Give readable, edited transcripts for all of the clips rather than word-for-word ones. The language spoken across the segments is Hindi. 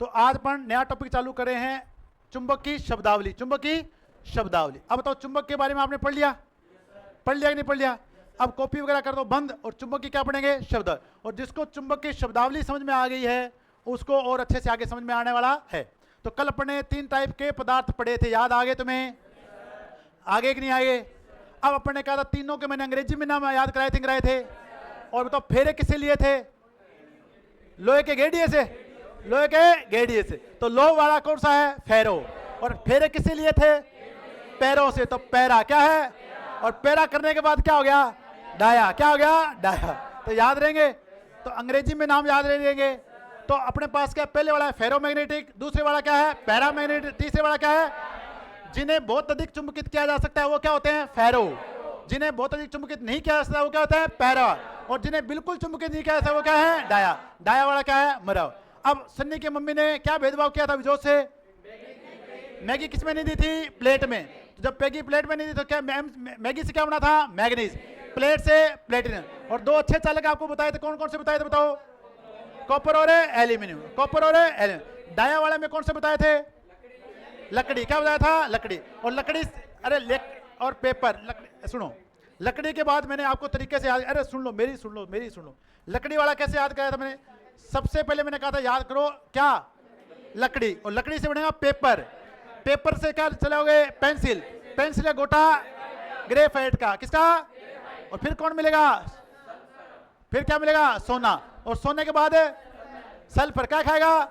तो आज अपन नया टॉपिक चालू कर रहे हैं, चुंबक की शब्दावली। चुंबक की शब्दावली। अब बताओ, चुंबक के बारे में आपने पढ़ लिया? पढ़ लिया कि नहीं पढ़ लिया? अब कॉपी वगैरह कर दो बंद, और चुंबक की क्या पढ़ेंगे? शब्द। और जिसको चुंबक की शब्दावली समझ में आ गई है उसको और अच्छे से आगे समझ में आने वाला है। तो कल अपने 3 टाइप के पदार्थ पढ़े थे, याद आ गए तुम्हें? आगे कि नहीं आगे? अब अपन ने कहा था तीनों के मैंने अंग्रेजी में नाम याद कराए थे। और बताओ फेरे किससे लिए थे? लोहे के गेड़िए से। लोहे के गेड़िए से। तो लोह वाला कौन सा है? फेरो। और फेरे किससे लिए थे? पैरों से। तो पैरा क्या है? और पैरा करने के बाद क्या हो गया? डाया। क्या हो गया? डाया। तो याद रहेंगे। तो अंग्रेजी में नाम याद रहेंगे। तो अपने पास क्या पहले वाला है? फेरोमैग्नेटिक। दूसरे वाला क्या है? पैरामैग्नेटिक। तीसरे वाला क्या है? जिन्हें बहुत अधिक चुंबकित किया जा सकता है वो क्या होते हैं? फेरो। जिन्हें बहुत अधिक चुंबकित नहीं किया जा सकता वो क्या होता है? पैरा। और जिन्हें बिल्कुल चुंबकित नहीं किया जा सकता वो क्या है? डाया। डाया वाला क्या है? मरव। अब सन्नी की मम्मी ने क्या भेदभाव किया था विजोत से? मैगी किस में नहीं दी थी? प्लेट में। तो जब मैगी प्लेट में नहीं दी तो क्या मैगी से क्या बना था? मैग्नीज। प्लेट से प्लेटिनम। और 2 अच्छे चालक आपको बताए थे, कौन कौन से बताए थे बताओ? कॉपर और एल्यूमिनियम। कॉपर और एल्यूमिनियम। डाया वाले में कौन से बताए थे? लकड़ी। क्या बताया था? लकड़ी। और लकड़ी, अरे और पेपर। लकड़ी सुनो, लकड़ी के बाद मैंने आपको तरीके से याद, अरे सुन लो मेरी सुन लो। लकड़ी वाला कैसे याद कराया था मैंने? सबसे पहले मैंने कहा था याद करो क्या? लकड़ी। और लकड़ी से बनेगा पेपर। पेपर से क्या चलाओगे? पेंसिल। पेंसिल का गोटा ग्रेफाइट का। किसका? और फिर कौन मिलेगा? फिर क्या मिलेगा? सोना। और सोने के बाद सल्फर। क्या खाएगा?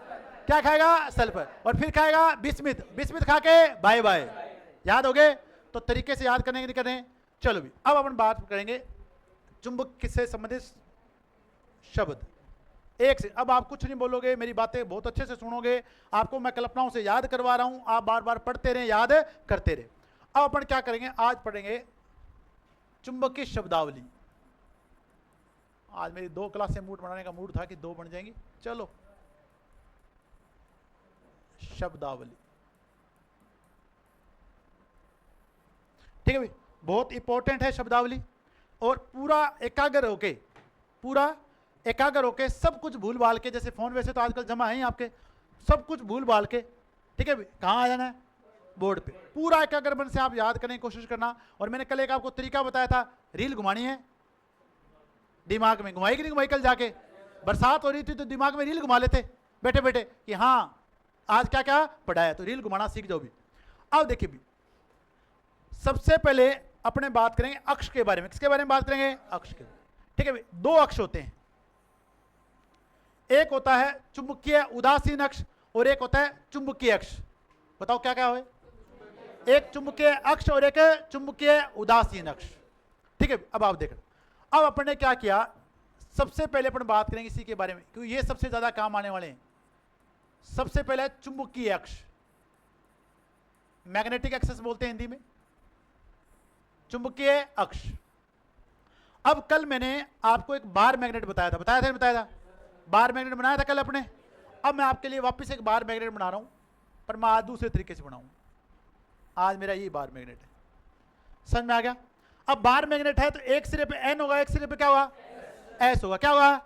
क्या खाएगा? सल्फर। और फिर खाएगा बिस्मित। बिस्मित खा के बाय बाय। याद हो गए? तो तरीके से याद करने के नहीं करने। चलो भी अब अपन बात करेंगे चुंबक किससे संबंधित शब्द। एक से अब आप कुछ नहीं बोलोगे, मेरी बातें बहुत अच्छे से सुनोगे। आपको मैं कल्पनाओं से याद करवा रहा हूं, आप बार बार पढ़ते रहे, याद करते रहे। अब अपन क्या करेंगे? आज पढ़ेंगे चुंबक की शब्दावली। आज मेरी 2 क्लास से मूड बनाने का मूड था कि 2 बन जाएंगी। चलो, शब्दावली। ठीक है भाई, बहुत इंपॉर्टेंट है शब्दावली। और पूरा एकाग्र होके सब कुछ भूल भाल के, जैसे फोन वैसे तो आजकल जमा है ही आपके, सब कुछ भूल भाल के, ठीक है भाई, कहाँ आ जाना है? बोर्ड पे। पूरा एकाग्र मन से आप याद करने की कोशिश करना। और मैंने कल एक आपको तरीका बताया था, रील घुमानी है दिमाग में। घुमाई कि नहीं घुमाई? कल जाके बरसात हो रही थी तो दिमाग में रील घुमा लेते बैठे बैठे कि हाँ आज क्या क्या पढ़ाया, तो रील घुमाना सीख जाओ भी। अब देखिए भी, सबसे पहले अपने बात करेंगे अक्ष के बारे में। किसके बारे में बात करेंगे? अक्ष के। ठीक है भाई, 2 अक्ष होते हैं। एक होता है चुंबकीय उदासीन अक्ष और एक होता है चुंबकीय अक्ष। बताओ क्या क्या है? एक चुंबकीय अक्ष और एक चुंबकीय उदासीन अक्ष। ठीक है, अब आप देख, अब अपन ने क्या किया, सबसे पहले अपन बात करेंगे इसी के बारे में क्योंकि ये सबसे ज्यादा काम आने वाले हैं। सबसे पहले चुंबकीय अक्ष, मैग्नेटिक एक्सिस बोलते हैं हिंदी में, चुंबकीय अक्ष। अब कल मैंने आपको एक बार मैग्नेट बताया था बार मैग्नेट बनाया था कल अपने। अब मैं आपके लिए वापस एक बार मैग्नेट बना रहा हूं, पर मैं आज दूसरे तरीके से बनाऊंगा। आज मेरा ये बार मैग्नेट है, समझ में आ गया? अब बार मैग्नेट है तो एक सिरे पे एन होगा, एक सिरे पे क्या होगा? एस होगा। क्या होगा?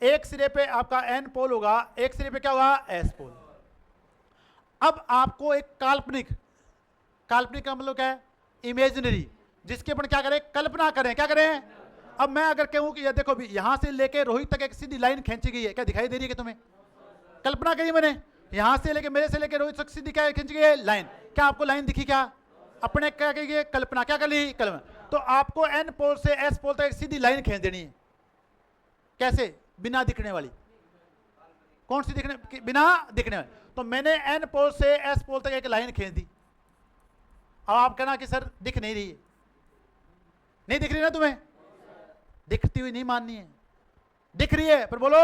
एक सिरे पे आपका एन पोल होगा, एक सिरे पे क्या होगा? S pole. अब आपको एक काल्पनिक का मतलब क्या है? इमेजिनरी, जिसके अपन क्या करें? कल्पना करें। क्या करें? अब मैं अगर कहूं कि ये देखो भी, यहां से लेके रोहित तक एक सीधी लाइन खींची गई है, क्या दिखाई दे रही है कि तुम्हें? कल्पना करी मैंने, यहां से लेके मेरे से लेके रोहित तक सीधी क्या खींची गई है? लाइन। क्या आपको लाइन दिखी? क्या अपने क्या कहिए? कल्पना। क्या कर ली? कल्पना। तो आपको एन पोल से एस पोल तक एक सीधी लाइन खींच देनी है। कैसे? बिना दिखने वाली। कौन सी दिखने? बिना दिखने वाली। तो मैंने एन पोल से एस पोल तक एक लाइन खींच दी। अब आप कहना कि सर दिख नहीं रही है। नहीं दिख रही ना तुम्हें? दिखती हुई नहीं माननी है, दिख रही है, पर बोलो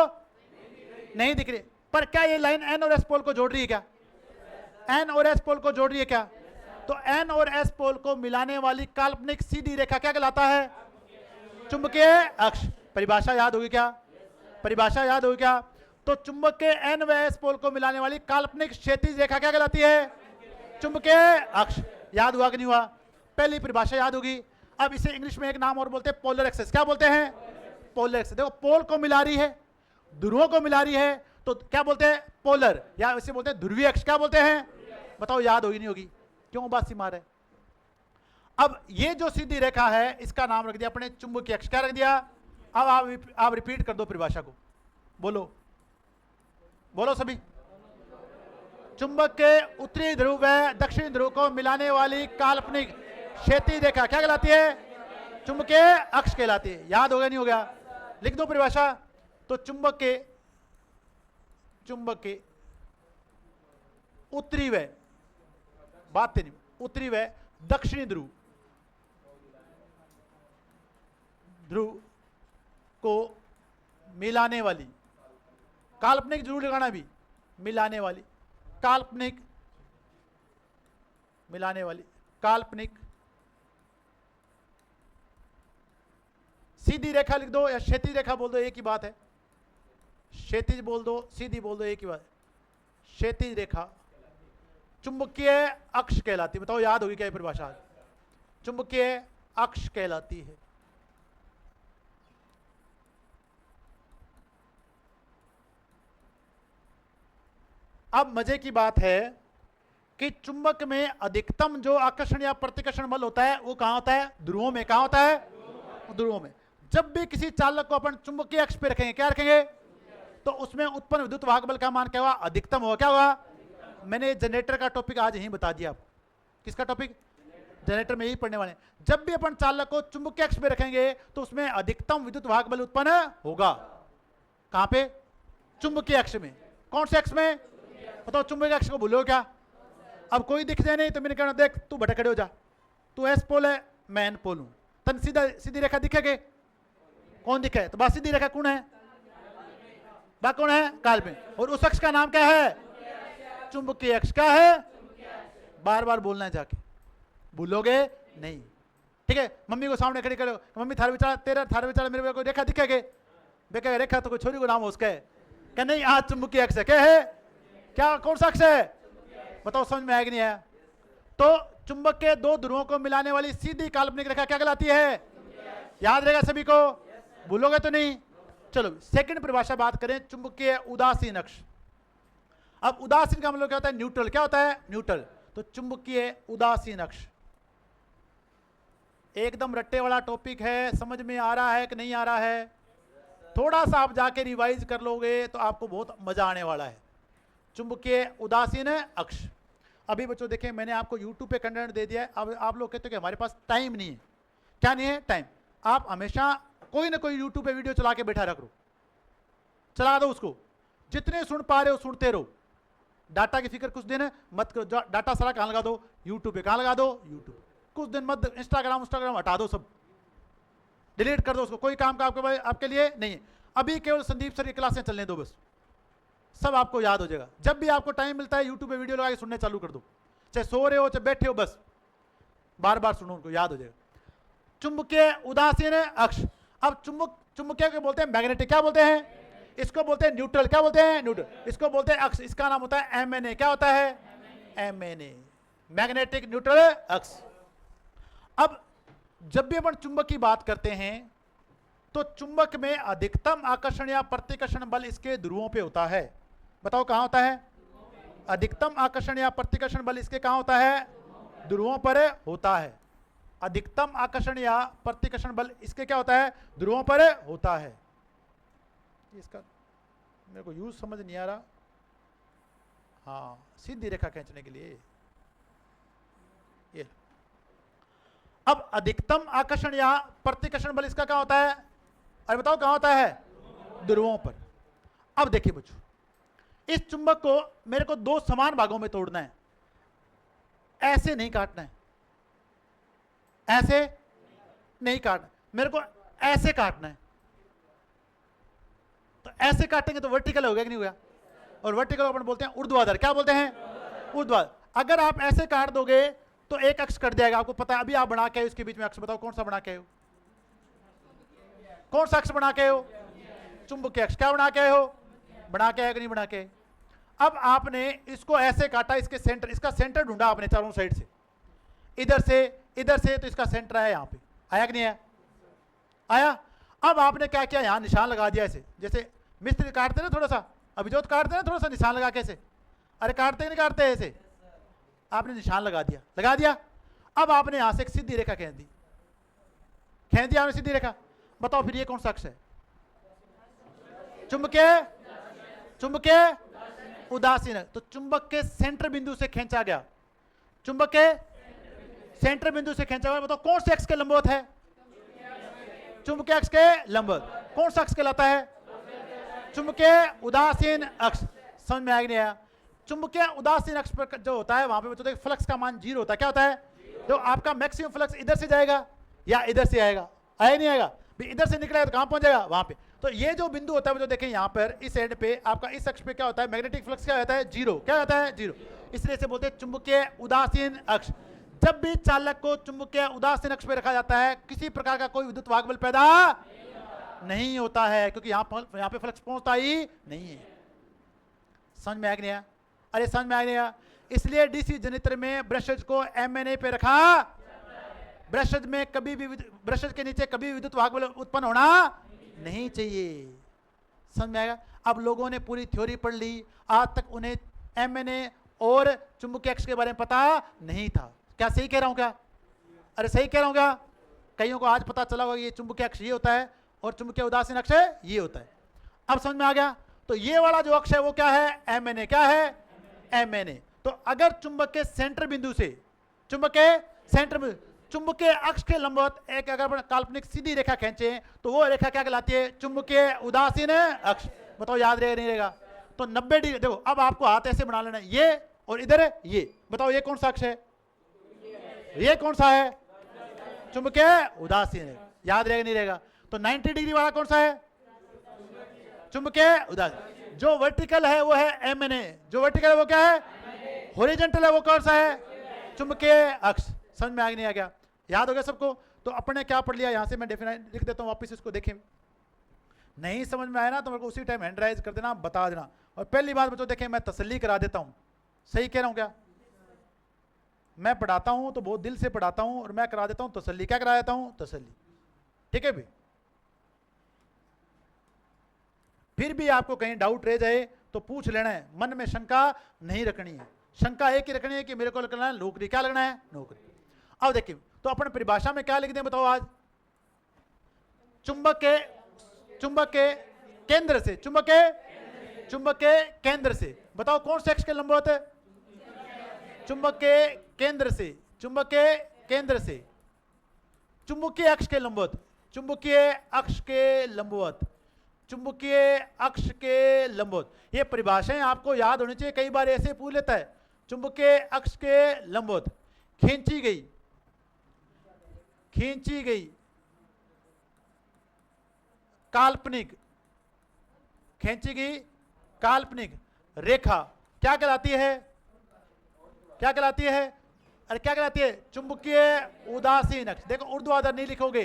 नहीं दिख रही। पर क्या ये लाइन एन और एस पोल को जोड़ रही है? क्या एन और एस पोल को जोड़ रही है? क्या? तो एन और एस पोल को मिलाने वाली काल्पनिक सीधी रेखा क्या कहलाता है? चुंबकीय अक्ष। परिभाषा याद होगी क्या? परिभाषा याद होगी क्या? तो चुंबक के एन व एस पोल को मिलाने वाली काल्पनिक क्षैतिज रेखा क्या कहलाती है? चुंबकीय अक्ष। याद हुआ कि नहीं हुआ? पहली परिभाषा याद होगी। अब इसे इंग्लिश में एक नाम और बोलते हैं, पोलर एक्सिस। क्या बोलते हैं? Polar axis. देखो पोल को मिला रही है, ध्रुवों को मिला रही है, तो क्या बोलते हैं? पोलर, या इसे बोलते हैं ध्रुवीय अक्ष। क्या बोलते हैं? बताओ, याद होगी नहीं होगी? क्यों बात सी मार है? अब ये जो सीधी रेखा है इसका नाम रख दिया अपने चुंबकीय अक्ष। क्या रख दिया? अब आप रिपीट कर दो परिभाषा को, बोलो बोलो सभी। चुंबक के उत्तरी ध्रुव व दक्षिणी ध्रुव को मिलाने वाली काल्पनिक क्षैतिज रेखा क्या कहलाती है? चुंबकीय अक्ष कहलाती है। याद हो गया नहीं हो गया? लिख दो परिभाषा। तो चुंबक के उत्तरी व, बात नहीं, उत्तरी व दक्षिणी ध्रुव को मिलाने वाली, काल्पनिक जरूर लगाना भी, मिलाने वाली, काल्पनिक सीधी रेखा लिख दो या क्षैतिज रेखा बोल दो, एक ही बात है। क्षैतिज बोल दो, सीधी बोल दो, एक ही बात। क्षैतिज रेखा चुंबकीय अक्ष कहलाती है। बताओ, याद होगी क्या परिभाषा? चुंबकीय अक्ष कहलाती है। अब मजे की बात है कि चुंबक में अधिकतम जो आकर्षण या प्रतिकर्षण बल होता है वो कहां होता है? ध्रुवों में। कहां होता है? ध्रुवों में। जब भी किसी चालक को अपन चुंबकीय अक्ष पे रखेंगे, क्या रखेंगे? तो उसमें उत्पन्न विद्युत वाहक बल का मान क्या होगा? अधिकतम होगा। क्या होगा? मैंने जनरेटर का टॉपिक आज यहीं बता दिया आपको। किसका टॉपिक? जनरेटर में यही पढ़ने वाले हैं। जब भी अपन चालक को चुंबकीय अक्ष पे रखेंगे तो उसमें अधिकतम विद्युत वाहक बल उत्पन्न होगा। कहां पे? चुंबकीय अक्ष में। कौन से अक्ष में? बताओ, चुंबकीय अक्ष को भूलो क्या? अब कोई दिख जाए नहीं तो मैंने कहना, देख तू भटक खड़े हो जा, तू एस पोल है, मैं एन पोल हूं, तन सीधी रेखा दिखेगी? कौन दिखे? तो बस सीधी रेखा कौन है? बा कौन है? काल्पनिक। और उस अक्ष का नाम क्या है? चुंबकीय अक्ष। क्या है? बार बार बोलना है, जाके भूलोगे नहीं। ठीक है? मम्मी को सामने खड़ी करो, मम्मी थारे विचार मेरे को रेखा दिखेगी? बेका रेखा तो कोई छोरी को नाम हो उसका है क्या? नहीं, आज चुंबकीय अक्ष है। क्या है? क्या? कौन सा अक्ष है? बताओ, समझ में आएगा नहीं है? तो चुंबक के दो ध्रुवों को मिलाने वाली सीधी काल्पनिक रेखा क्या कहलाती है? याद रहेगा सभी को? भूलोगे तो नहीं? चलो सेकंड परिभाषा बात करें, चुंबकीय उदासीन अक्ष। अब उदासीन का मतलब क्या होता है? न्यूट्रल। क्या होता है? न्यूट्रल। तो चुंबकीय उदासीन अक्ष एकदम रट्टे वाला टॉपिक है। समझ में आ रहा है कि नहीं आ रहा है? थोड़ा सा आप जाके रिवाइज कर लोगे तो आपको बहुत मजा आने वाला है। चुंबकीय उदासीन अक्ष। अभी बच्चों देखें, मैंने आपको YouTube पे कंटेंट दे दिया है। अब आप लोग कहते हो कि हमारे पास टाइम नहीं है। क्या नहीं है? टाइम। आप हमेशा कोई ना कोई YouTube पे वीडियो चला के बैठा रख लो, चला दो उसको, जितने सुन पा रहे हो सुनते रहो। डाटा की फिक्र कुछ दिन मत करो। डाटा सारा कहाँ लगा दो? YouTube पे। कहाँ लगा दो? YouTube। कुछ दिन मत, इंस्टाग्राम हटा दो, सब डिलीट कर दो उसको। कोई काम का आपके लिए नहीं है। अभी केवल संदीप सर की क्लासें चलने दो, बस सब आपको याद हो जाएगा। जब भी आपको टाइम मिलता है यूट्यूब पे वीडियो लगा के सुनने चालू कर दो, चाहे सो रहे हो चाहे बैठे हो, बस बार बार सुनो, उनको याद हो जाएगा। चुंबकीय उदासीन अक्ष। अब चुंबकीय को बोलते हैं मैग्नेटिक। क्या बोलते हैं? इसको बोलते हैं न्यूट्रल। क्या बोलते हैं? न्यूट्रल। इसको बोलते हैं अक्ष। इसका नाम होता है MNA। क्या होता है? MNA, मैग्नेटिक न्यूट्रल अक्ष। अब जब भी अपन चुंबक की बात करते हैं तो चुंबक में अधिकतम आकर्षण या प्रतिकर्षण बल इसके ध्रुवों पे होता है। बताओ कहां होता है? अधिकतम आकर्षण या प्रतिकर्षण बल इसके कहां होता है? ध्रुवों पर होता है। अधिकतम आकर्षण या प्रतिकर्षण बल इसके क्या होता है? ध्रुवों पर होता है। इसका मेरे को यूज समझ नहीं आ रहा। हाँ, सीधी रेखा खींचने के लिए ये। अब अधिकतम आकर्षण या प्रतिकर्षण बल इसका क्या होता है? अरे बताओ कहां होता है? ध्रुवों पर। अब देखिए बच्चों, इस चुंबक को मेरे को दो समान भागों में तोड़ना है। ऐसे नहीं काटना है, ऐसे नहीं काटना, मेरे को ऐसे काटना है। तो ऐसे काटेंगे तो वर्टिकल हो गया कि नहीं हुआ? और वर्टिकल अपन बोलते हैं ऊर्ध्वाधर। क्या बोलते हैं? ऊर्ध्वाधर। अगर आप ऐसे काट दोगे तो एक अक्ष कट जाएगा। आपको पता है, अभी आप बना के इसके बीच में अक्ष बताओ कौन सा बना के हो? कौन सा अक्ष बना के हो? चुंबकीय अक्ष। क्या बना के हो? बना के है कि नहीं बना के? अब आपने इसको ऐसे काटा, इसके सेंटर, इसका सेंटर ढूंढा आपने चारों साइड से, इधर से, तो इसका सेंटर है यहाँ पे। आया कि नहीं आया? आया। अब आपने क्या किया? यहाँ निशान लगा दिया ऐसे, जैसे मिस्त्री काटते ना थोड़ा सा, अभी जो काटते हैं ना थोड़ा सा निशान लगा के ऐसे, अरे काटते नहीं काटते ऐसे, आपने निशान लगा दिया, लगा दिया। अब आपने यहां से एक सीधी रेखा खींच दी, खींच दी आपने सीधी रेखा। बताओ फिर ये कौन सा अक्ष है? चुंबकीय, चुंबकीय उदासीन। तो चुंबक के सेंटर बिंदु से खींचा गया, चुंबक के सेंटर बिंदु से खींचा गया। बताओ कौन से अक्ष के लंबवत है? चुंबकीय अक्ष के लंबवत। कौन सा अक्ष कहलाता है? चुंबकीय उदासीन अक्ष। समझ में आ गया नहीं आया? चुंबकीय उदासीन अक्ष पर जो होता है वहां पे बच्चों फ्लक्स का मान 0 होता है। क्या होता है? जो आपका मैक्सिमम फ्लक्स इधर से जाएगा या इधर से आएगा, आया नहीं आएगा? इधर से निकलेगा तो कहां पहुंच जाएगा? वहां पे। तो ये जो बिंदु होता है जो देखें यहां पर इस एंड पे आपका इस अक्ष पे क्या होता है? मैग्नेटिक फ्लक्स क्या होता है? 0। क्या होता है? 0। इसलिए से बोलते हैं चुंबकीय उदासीन अक्ष। जब भी चालक को चुंबकीय उदासीन अक्ष पे रखा जाता है किसी प्रकार का कोई विद्युत वाहक बल पैदा नहीं होता है, क्योंकि यहां पे फ्लक्स पहुंचता ही नहीं है। समझ में आ गया? अरे समझ में आ गया? इसलिए डीसी जनरेटर में ब्रशेज को एमएनए पे रखा, ब्रशेज में कभी भी ब्रशेज के नीचे कभी विद्युत वाहक बल उत्पन्न होना नहीं चाहिए। समझ में आएगा? अब लोगों ने पूरी थ्योरी पढ़ ली, आज तक उन्हें एमएनए और चुंबकीय अक्ष के बारे में पता नहीं था। क्या सही कह रहा हूं क्या? अरे सही कह रहा हूं क्या? कईयों को आज पता चला होगा ये चुंबकीय अक्ष ये होता है और चुंबकीय उदासीन अक्ष ये होता है। अब समझ में आ गया? तो ये वाला जो अक्ष है वो क्या है? एमएनए। क्या है? एमएनए। तो अगर चुंबक के सेंटर बिंदु से, चुंबक के सेंटर बिंदु, चुंबकीय अक्ष के लंबवत एक अगर काल्पनिक सीधी रेखा खींचे तो वो रेखा क्या कहलाती है? चुंबकीय उदासीन अक्ष। बताओ याद रहेगा नहीं रहेगा? तो 90 डिग्री। देखो अब आपको हाथ ऐसे बना लेना, ये और इधर ये। बताओ ये कौन सा अक्ष है? ये कौन सा है? चुंबकीय उदासीन है। याद रहेगा नहीं रहेगा? तो 90 डिग्री वाला कौन सा है? चुंबकीय उदासीन। जो वर्टिकल है वो है एमएनए, जो वर्टिकल है वो क्या है? हॉरिजॉन्टल है वो कौन सा है? चुंबकीय अक्ष। समझ में आ गया नहीं आ गया? याद हो गया सबको? तो अपने क्या पढ़ लिया? यहां से मैं डेफिनेट लिख देता हूं, वापस इसको देखें। नहीं समझ में आया ना तो मेरे को उसी टाइम हैंड राइज कर देना, बता देना। और पहली बात बच्चों देखें, मैं तसल्ली करा देता हूं। सही कह रहा हूं क्या? मैं पढ़ाता हूं तो बहुत दिल से पढ़ाता हूं और मैं करा देता हूं तसल्ली। क्या करा देता हूं? तसल्ली। ठीक है भी? फिर भी आपको कहीं डाउट रह जाए तो पूछ लेना है, मन में शंका नहीं रखनी है। शंका एक ही रखनी है कि मेरे को लगना है नौकरी। क्या लगना है? नौकरी। अब देखिए तो अपन परिभाषा में क्या लिख दें बताओ आज? चुंबक के केंद्र से, चुंबक के केंद्र से। बताओ कौन से अक्ष के लंबवत है? चुंबक के केंद्र से, चुंबक के केंद्र से चुंबकीय अक्ष के लंबवत, चुंबकीय अक्ष के लंबवत, चुंबकीय अक्ष के लंबवत। ये परिभाषाएं आपको याद होनी चाहिए, कई बार ऐसे पूछ लेता है। चुंबकीय अक्ष के लंबवत खींची गई काल्पनिक, खींची गई काल्पनिक रेखा क्या कहलाती है? क्या कहलाती है? अरे क्या कहलाती है? चुंबकीय उदासीन अक्ष। देखो ऊर्ध्वाधर नहीं लिखोगे,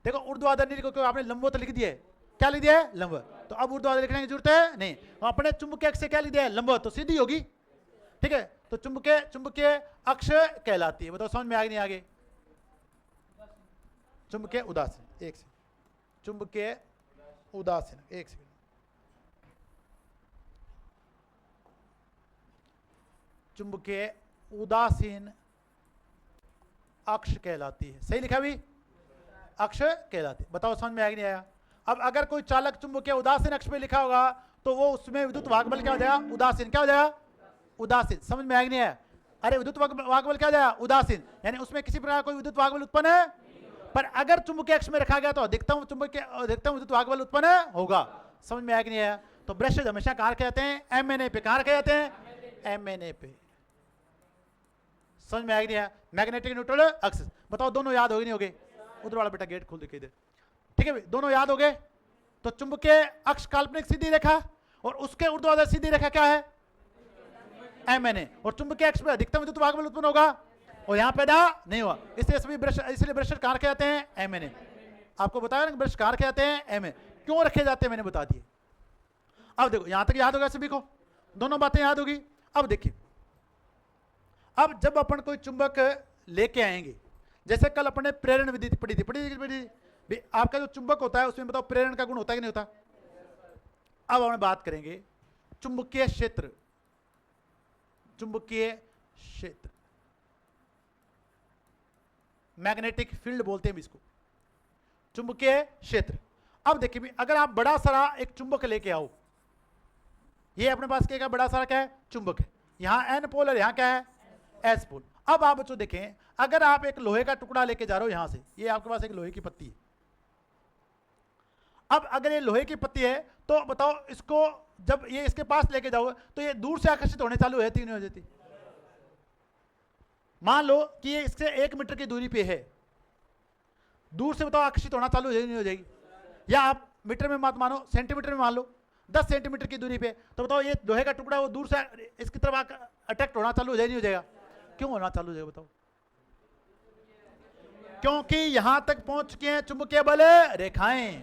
देखो ऊर्ध्वाधर नहीं लिखोगे, आपने लंबवत लिख दिया है। क्या लिख दिया है? लंबवत। तो अब ऊर्ध्वाधर लिखने की जरूरत है नहीं, अपने चुंबकीय अक्ष से क्या लिख दिया है? लंबवत। तो सीधी होगी। ठीक है? तो चुंबकीय अक्ष कहलाती है। बताओ समझ में आगे नहीं आगे? चुंबकीय उदासीन, एक सेकंड, चुंबकीय उदासीन, एक सेकंड। चुंबकीय उदासीन अक्ष कहलाती है। सही लिखा भी? अक्ष कहलाती है। बताओ समझ में आया नहीं आया? अब अगर कोई चालक चुंबकीय उदासीन अक्ष पे लिखा होगा तो वो उसमें विद्युत वाहक बल क्या हो जाएगा? उदासीन। क्या हो जाएगा? उदासीन। समझ में आया नहीं आया? अरे विद्युत वाहक बल क्या हो जाएगा? उदासीन। यानी उसमें किसी प्रकार कोई विद्युत वाहक बल उत्पन्न है, पर अगर चुंबकीय अक्ष में रखा गया तो अधिकतम विद्युत वाहक बल उत्पन्न होगा। समझ में आया कि नहीं आया? तो ब्रश हमेशा कहां रखे जाते हैं? एमएनए पे। कहां रखे जाते हैं? एमएनए पे। समझ में आया कि नहीं आया? मैग्नेटिक न्यूट्रल अक्ष। बताओ दोनों याद हो गए नहीं हो गए? उधर वाला बेटा गेट खोल दिखे इधर। ठीक है, दोनों याद हो गए? तो चुंबकीय अक्ष काल्पनिक सीधी रेखा और उसके ऊर्ध्वाधर सीधी रेखा क्या है? एमएनए। और चुंबकीय अक्ष पे अधिकतम विद्युत वाहक बल उत्पन्न होगा और यहां पैदा नहीं हुआ। इसलिए सभी ब्रश, इसलिए ब्रश कहां रखे जाते हैं? एमएनए। आपको बताया ना ब्रश कहां रखे जाते हैं? एमएनए। क्यों रखे जाते हैं मैंने बता दिए। अब देखो यहां तक याद होगा सभी को, दोनों बातें याद होगी। अब देखिए, अब जब अपन कोई चुंबक लेके आएंगे, जैसे कल अपने प्रेरण विधि पढ़ी थी, आपका जो चुंबक होता है उसमें बताओ प्रेरण का गुण होता है कि नहीं होता? अब हम बात करेंगे चुंबकीय क्षेत्र, चुंबकीय क्षेत्र, मैग्नेटिक फील्ड बोलते हैं इसको, चुंबकीय क्षेत्र। अब देखिए भी, अगर आप बड़ा सारा एक चुंबक लेके आओ, ये अपने पास क्या बड़ा सारा क्या है, चुंबक है, यहां एन पोल और यहां क्या है, एस पोल। अब आप बच्चों देखें, अगर आप एक लोहे का टुकड़ा लेके जा रहे हो यहां से, ये आपके पास एक लोहे की पत्ती है, अब अगर ये लोहे की पत्ती है तो बताओ इसको जब ये इसके पास लेके जाओ तो ये दूर से आकर्षित होने चालू होती नहीं हो जाती? मान लो कि ये इससे 1 मीटर की दूरी पे है, दूर से बताओ आकर्षित होना चालू नहीं हो जाएगी? या आप मीटर में मत मानो, सेंटीमीटर में मान लो, 10 सेंटीमीटर की दूरी पे, तो बताओ ये लोहे का टुकड़ा वो दूर से इसकी तरफ अट्रैक्ट होना चालू हो जाए नहीं हो जाएगा? क्यों होना चालू हो जाएगा बताओ? क्योंकि यहां तक पहुंच चुके हैं चुंबकीय बल रेखाएं,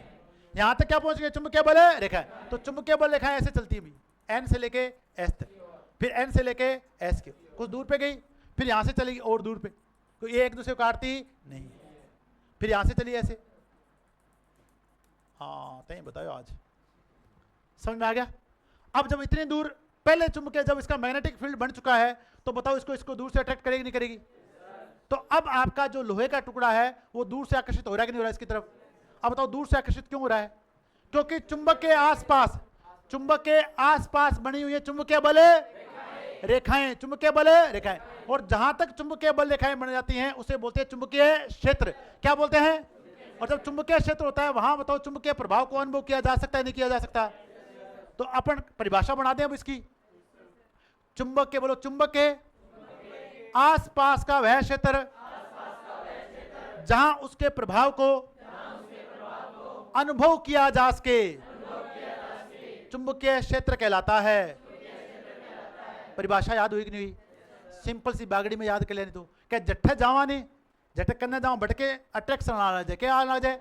यहां तक क्या पहुंच गए, चुंबकीय बल रेखाएं। तो चुंबकीय बल रेखाएं ऐसे चलती है, एन से लेके एस तक, फिर एन से लेके एस के कुछ दूर पे गई, फिर यहां से चलेगी और दूर पे, तो ये एक दूसरे को काटती नहीं, फिर यहां से चली ऐसे। हाँ तय बताओ, आज समझ में आ गया? अब जब इतनी दूर पहले चुंबकीय, जब इसका मैग्नेटिक फील्ड बन चुका है तो बताओ इसको दूर से अट्रैक्ट करेगी नहीं करेगी? तो अब आपका जो लोहे का टुकड़ा है वो दूर से आकर्षित हो रहा है कि नहीं हो रहा है इसकी तरफ? अब बताओ दूर से आकर्षित क्यों हो रहा है? क्योंकि चुंबक के आसपास, चुंबक के आसपास बनी हुई है चुंबकीय बल रेखाएं, चुंबकीय बल रेखाएं, और जहां तक चुंबकीय बल रेखाएं बन जाती हैं उसे बोलते हैं चुंबकीय क्षेत्र। क्या बोलते हैं? और जब चुंबकीय क्षेत्र होता है वहां बताओ चुंबकीय प्रभाव को अनुभव किया जा सकता है नहीं किया जा सकता? तो अपन परिभाषा बना दें अब इसकी, चुंबक के, बोलो चुंबक के आसपास का वह क्षेत्र जहां उसके प्रभाव को अनुभव किया जा सके चुंबकीय क्षेत्र कहलाता है। परिभाषा याद हुई कि नहीं हुई? सिंपल सी बागड़ी में याद कर लेनी, तो क्या जट्ठे जावा नहीं, जट्ठे करने जाओ भटके अट्रैक्शन आ जाए, क्या आ जाए,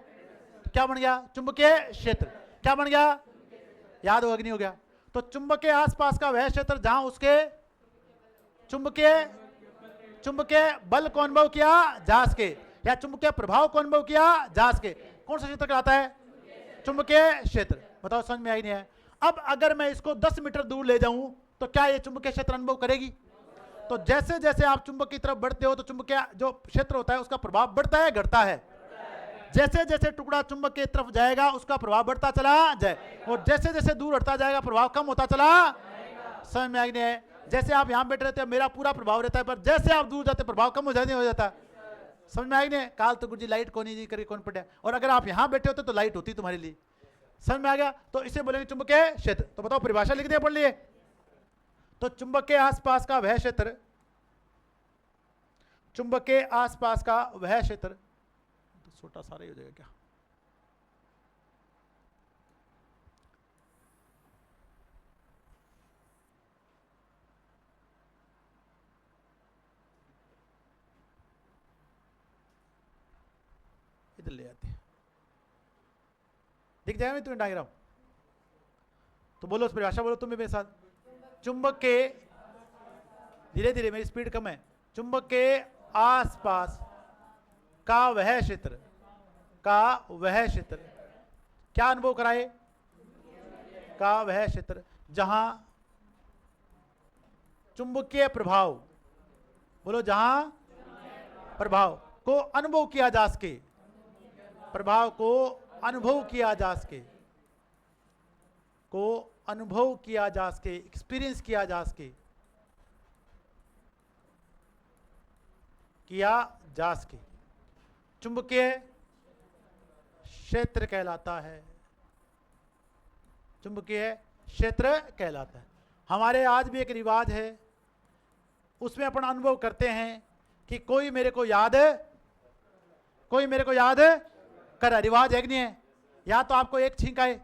क्या बन गया, चुंबकीय क्षेत्र। क्या बन गया, याद होगा कि नहीं हो गया? तो चुंबक के आसपास का वह क्षेत्र जहां उसके चुंबकीय बल को अनुभव किया जा सके या चुंबकीय प्रभाव को अनुभव किया जा सके, कौन सा क्षेत्र कहलाता है, चुंबकीय क्षेत्र। बताओ समझ में आई नहीं है? अब अगर मैं इसको 10 मीटर दूर ले जाऊं तो क्या ये चुंबकीय क्षेत्र अनुभव करेगी? तो जैसे जैसे आप चुंबक की तरफ बढ़ते हो तो चुंबकीय जो क्षेत्र होता है उसका प्रभाव बढ़ता है घटता है? जैसे जैसे टुकड़ा चुंबक की तरफ जाएगा उसका प्रभाव बढ़ता चला जाए, और जैसे जैसे दूर हटता जाएगा प्रभाव कम होता चला। समझ में आई नहीं है? जैसे आप यहां बैठे रहते हैं मेरा पूरा प्रभाव रहता है, पर जैसे आप दूर जाते प्रभाव कम हो जाता। समझ में आई नहीं? काल तो गुरुजी लाइट कौन नहीं करी कौन पड़े, और अगर आप यहां बैठे होते तो लाइट होती तुम्हारे लिए। समझ में आ गया? तो इसे बोलेंगे चुंबकीय क्षेत्र। तो बताओ परिभाषा लिख दिया, पढ़ लिए? तो चुंबक के आसपास का वह क्षेत्र, चुंबक के आसपास का वह क्षेत्र, तो छोटा सारा ही हो जाएगा क्या, इधर ले आते हैं, दिख जाएगा तुम्हें डायग्राम? तो बोलो उस परिभाषा, बोलो तुम भी मेरे साथ। चुंबक के, धीरे धीरे मेरी स्पीड कम है, चुंबक के आसपास का वह क्षेत्र, का वह क्षेत्र क्या अनुभव कराए, का वह क्षेत्र जहां चुंबकीय प्रभाव, बोलो जहां प्रभाव को अनुभव किया जा सके, प्रभाव को अनुभव किया जा सके, को अनुभव किया जा सके, एक्सपीरियंस किया जा सके, किया जा सके, चुंबकीय क्षेत्र कहलाता है, चुंबकीय क्षेत्र कहलाता है। हमारे आज भी एक रिवाज है, उसमें अपन अनुभव करते हैं कि कोई मेरे को याद कर, रिवाज है कि नहीं है? या तो आपको एक छींक आए,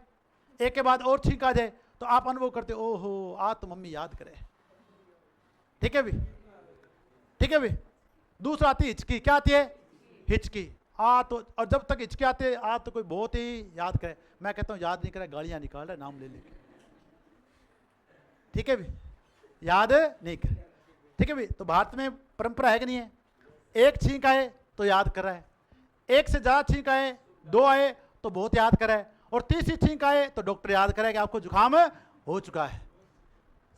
एक के बाद और छींक आ जाए तो आप अनुभव करते, ओहो आज तो मम्मी याद करे। ठीक है भी, ठीक है भी। दूसरा आती हिचकी, क्या आती है, हिचकी। तो और जब तक हिचकी आते तो कोई बहुत ही याद करे, मैं कहता हूँ याद नहीं करे, गालियां निकाल रहा है नाम ले लेके। ठीक है भी, याद नहीं करे। ठीक है भी। तो भारत में परंपरा है कि नहीं है, एक छींक आए तो याद कर रहा है, एक से ज्यादा छींक आए, 2 आए तो बहुत याद कर रहा है, और तीसरी छींक आए तो डॉक्टर याद करे कि आपको जुकाम हो चुका है।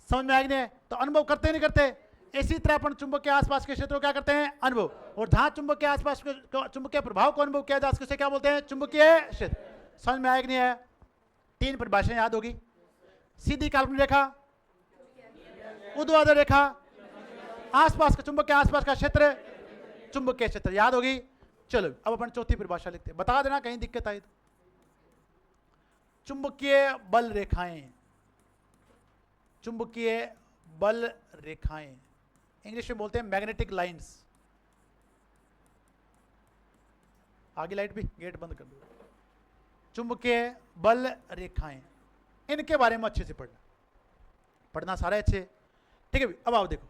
समझ में आ गई है? तो अनुभव करते नहीं करते? इसी तरह अपन चुंबक के आसपास के क्षेत्रों क्या करते हैं? अनुभव। और जहां चुंबक के आसपास चुंबकीय प्रभाव को अनुभव किया जा सके उसे क्या बोलते हैं? चुंबकीय क्षेत्र। समझ में आया कि नहीं है? 3 परिभाषाएं याद होगी। सीधी काल्पनिक रेखा, ऊर्ध्वाधर रेखा, आसपास का चुंबक के आसपास का क्षेत्र चुंबकीय क्षेत्र, याद होगी। चलो अब अपन चौथी परिभाषा लिखते हैं, बता देना कहीं दिक्कत आई तो। चुंबकीय बल रेखाएं, चुंबकीय बल रेखाएं, इंग्लिश में बोलते हैं मैग्नेटिक लाइंस। आगे लाइट भी, गेट बंद कर दो। चुंबकीय बल रेखाएं, इनके बारे में अच्छे से पढ़ना सारे अच्छे, ठीक है। अब आओ देखो,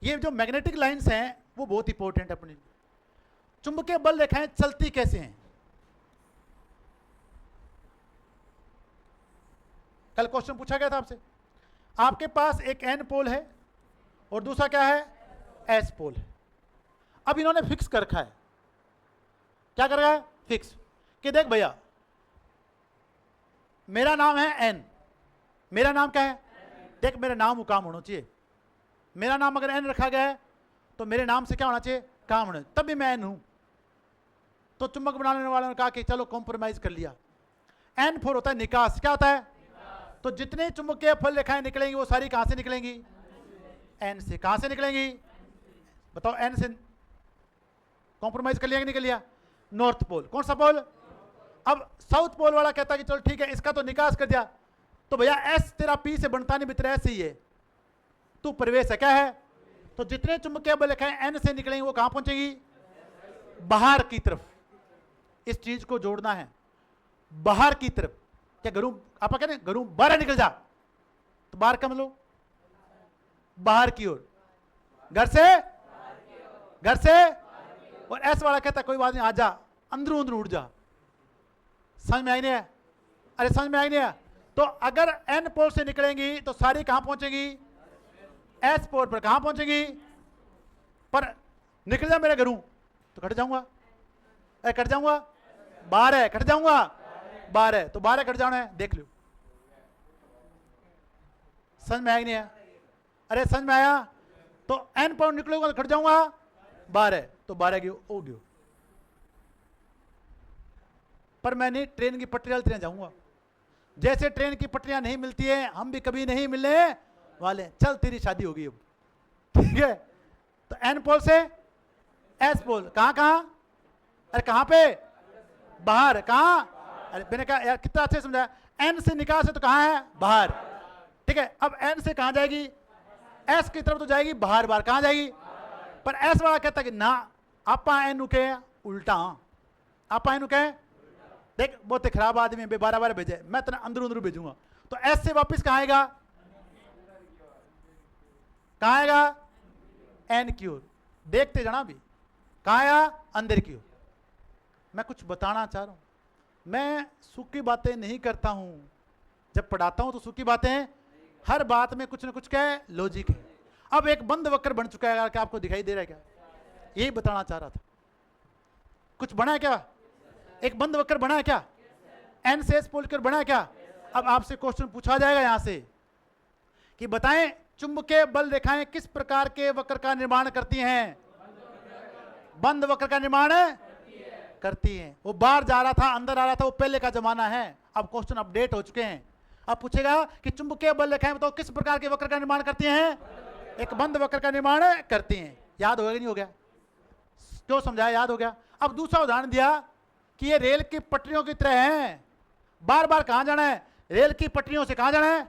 ये जो मैग्नेटिक लाइंस हैं वो बहुत इंपॉर्टेंट है अपने। चुंबकीय बल रेखाएं चलती कैसे हैं? कल क्वेश्चन पूछा गया था आपसे। आपके पास एक एन पोल है और दूसरा क्या है? एस पोल है। अब इन्होंने फिक्स कर रखा है, क्या कर रखा है? फिक्स, कि देख भैया मेरा नाम है एन, मेरा नाम क्या है? देख मेरा नाम वो काम होना चाहिए। मेरा नाम अगर एन रखा गया है तो मेरे नाम से क्या होना चाहिए? काम होना, तब भी मैं एन हूं। तो चुंबक बनाने वालों ने कहा कि चलो कॉम्प्रोमाइज कर लिया। एन फोर होता है निकास, क्या होता है? तो जितने चुंबकीय फल रेखाएं निकलेंगी वो सारी कहां से निकलेंगी? एन से। कहां से निकलेंगी? बताओ, एन से कॉम्प्रोमाइज कर लिया कि नहीं कर लिया? North pole. कौन सा पोल? अब साउथ पोल वाला कहता है कि चलो ठीक है इसका तो निकास कर दिया, तो भैया एस तेरा पी से बनता नहीं मित्र, ऐसे ही है, तू प्रवेश है, क्या है? तो जितने चुंबकीय बल रेखाएं एन से निकलेंगी वो कहां पहुंचेगी? बाहर की तरफ। इस चीज को जोड़ना है, बाहर की तरफ। क्या घरों आप कह रहे हैं घरों बाहर निकल जा, तो बाहर का मतलब बाहर की ओर, घर से। और एस वाला कहता है कोई बात नहीं, आ जा, अंदरों अंदर उड़ जा। समझ में आई नहीं है? अरे समझ में आई नहीं है? तो अगर एन पोल से निकलेंगी तो सारी कहां पहुंचेगी? एस पोल पर। कहां पहुंचेगी? पर निकल जा मेरे घरों, तो कट जाऊंगा, कट जाऊंगा, बाहर है, कट जाऊंगा, बाहर है, तो बाहर है, कट जाना है, देख लो। समझ में आया नहीं है? अरे समझ में आया? तो एन पर निकलूंगा तो कट जाऊंगा, बाहर है, तो बाहर है हो गयो। पर मैं नहीं ट्रेन की पटरी वाली तरह जाऊंगा। जैसे ट्रेन की पटरियां नहीं मिलती है, हम भी कभी नहीं मिलने वाले। चल तेरी शादी होगी अब, ठीक है। तो एन पोल से एस पोल, कहां कहां? अरे कहां पे? बाहर। कहां? अरे मैंने कहा यार कितना अच्छे समझाया। एन से निकास है तो कहां है? बाहर, ठीक है। अब एन से कहां जाएगी? एस की तरफ तो जाएगी बाहर, बाहर कहां जाएगी? पर एस वाला कहता है कि ना आपा एन के उल्टा, आपा एन के देख बहुत खराब आदमी है, 12 भेजे, मैं तेना अंदर अंदर भेजूंगा। तो एस से वापस कहां आएगा? कहां आएगा? एन की ओर। देखते जाना भी कहां आया? अंदर की ओर। मैं कुछ बताना चाह रहा हूं, मैं सूखी बातें नहीं करता हूं। जब पढ़ाता हूं तो सूखी बातें, हर बात में कुछ ना कुछ क्या है? लॉजिक है। अब एक बंद वक्र बन चुका है, क्या आपको दिखाई दे रहा है क्या? यही बताना चाह रहा था। कुछ बना है क्या? एक बंद वक्र बना है क्या? एन से एस पोल कर बना है क्या? अब आपसे क्वेश्चन पूछा जाएगा यहां से कि बताएं चुंबकीय बल रेखाएं किस प्रकार के वक्र का निर्माण करती हैं? बंद वक्र का निर्माण करती हैं। वो बाहर जा रहा था, अंदर आ रहा था, वो पहले का जमाना है। अब क्वेश्चन अपडेट हो चुके हैं। अब पूछेगा कि चुंबकीय बल रेखाएं बताओ किस प्रकार के वक्र का निर्माण करती हैं? एक बंद वक्र का निर्माण करती हैं। याद हो गया कि नहीं हो गया? क्यों समझाया? याद हो गया। अब दूसरा उदाहरण दिया कि ये रेल की पटरियों की तरह हैं, बार बार कहां जाना है? रेल की पटरियों से कहां जाना है?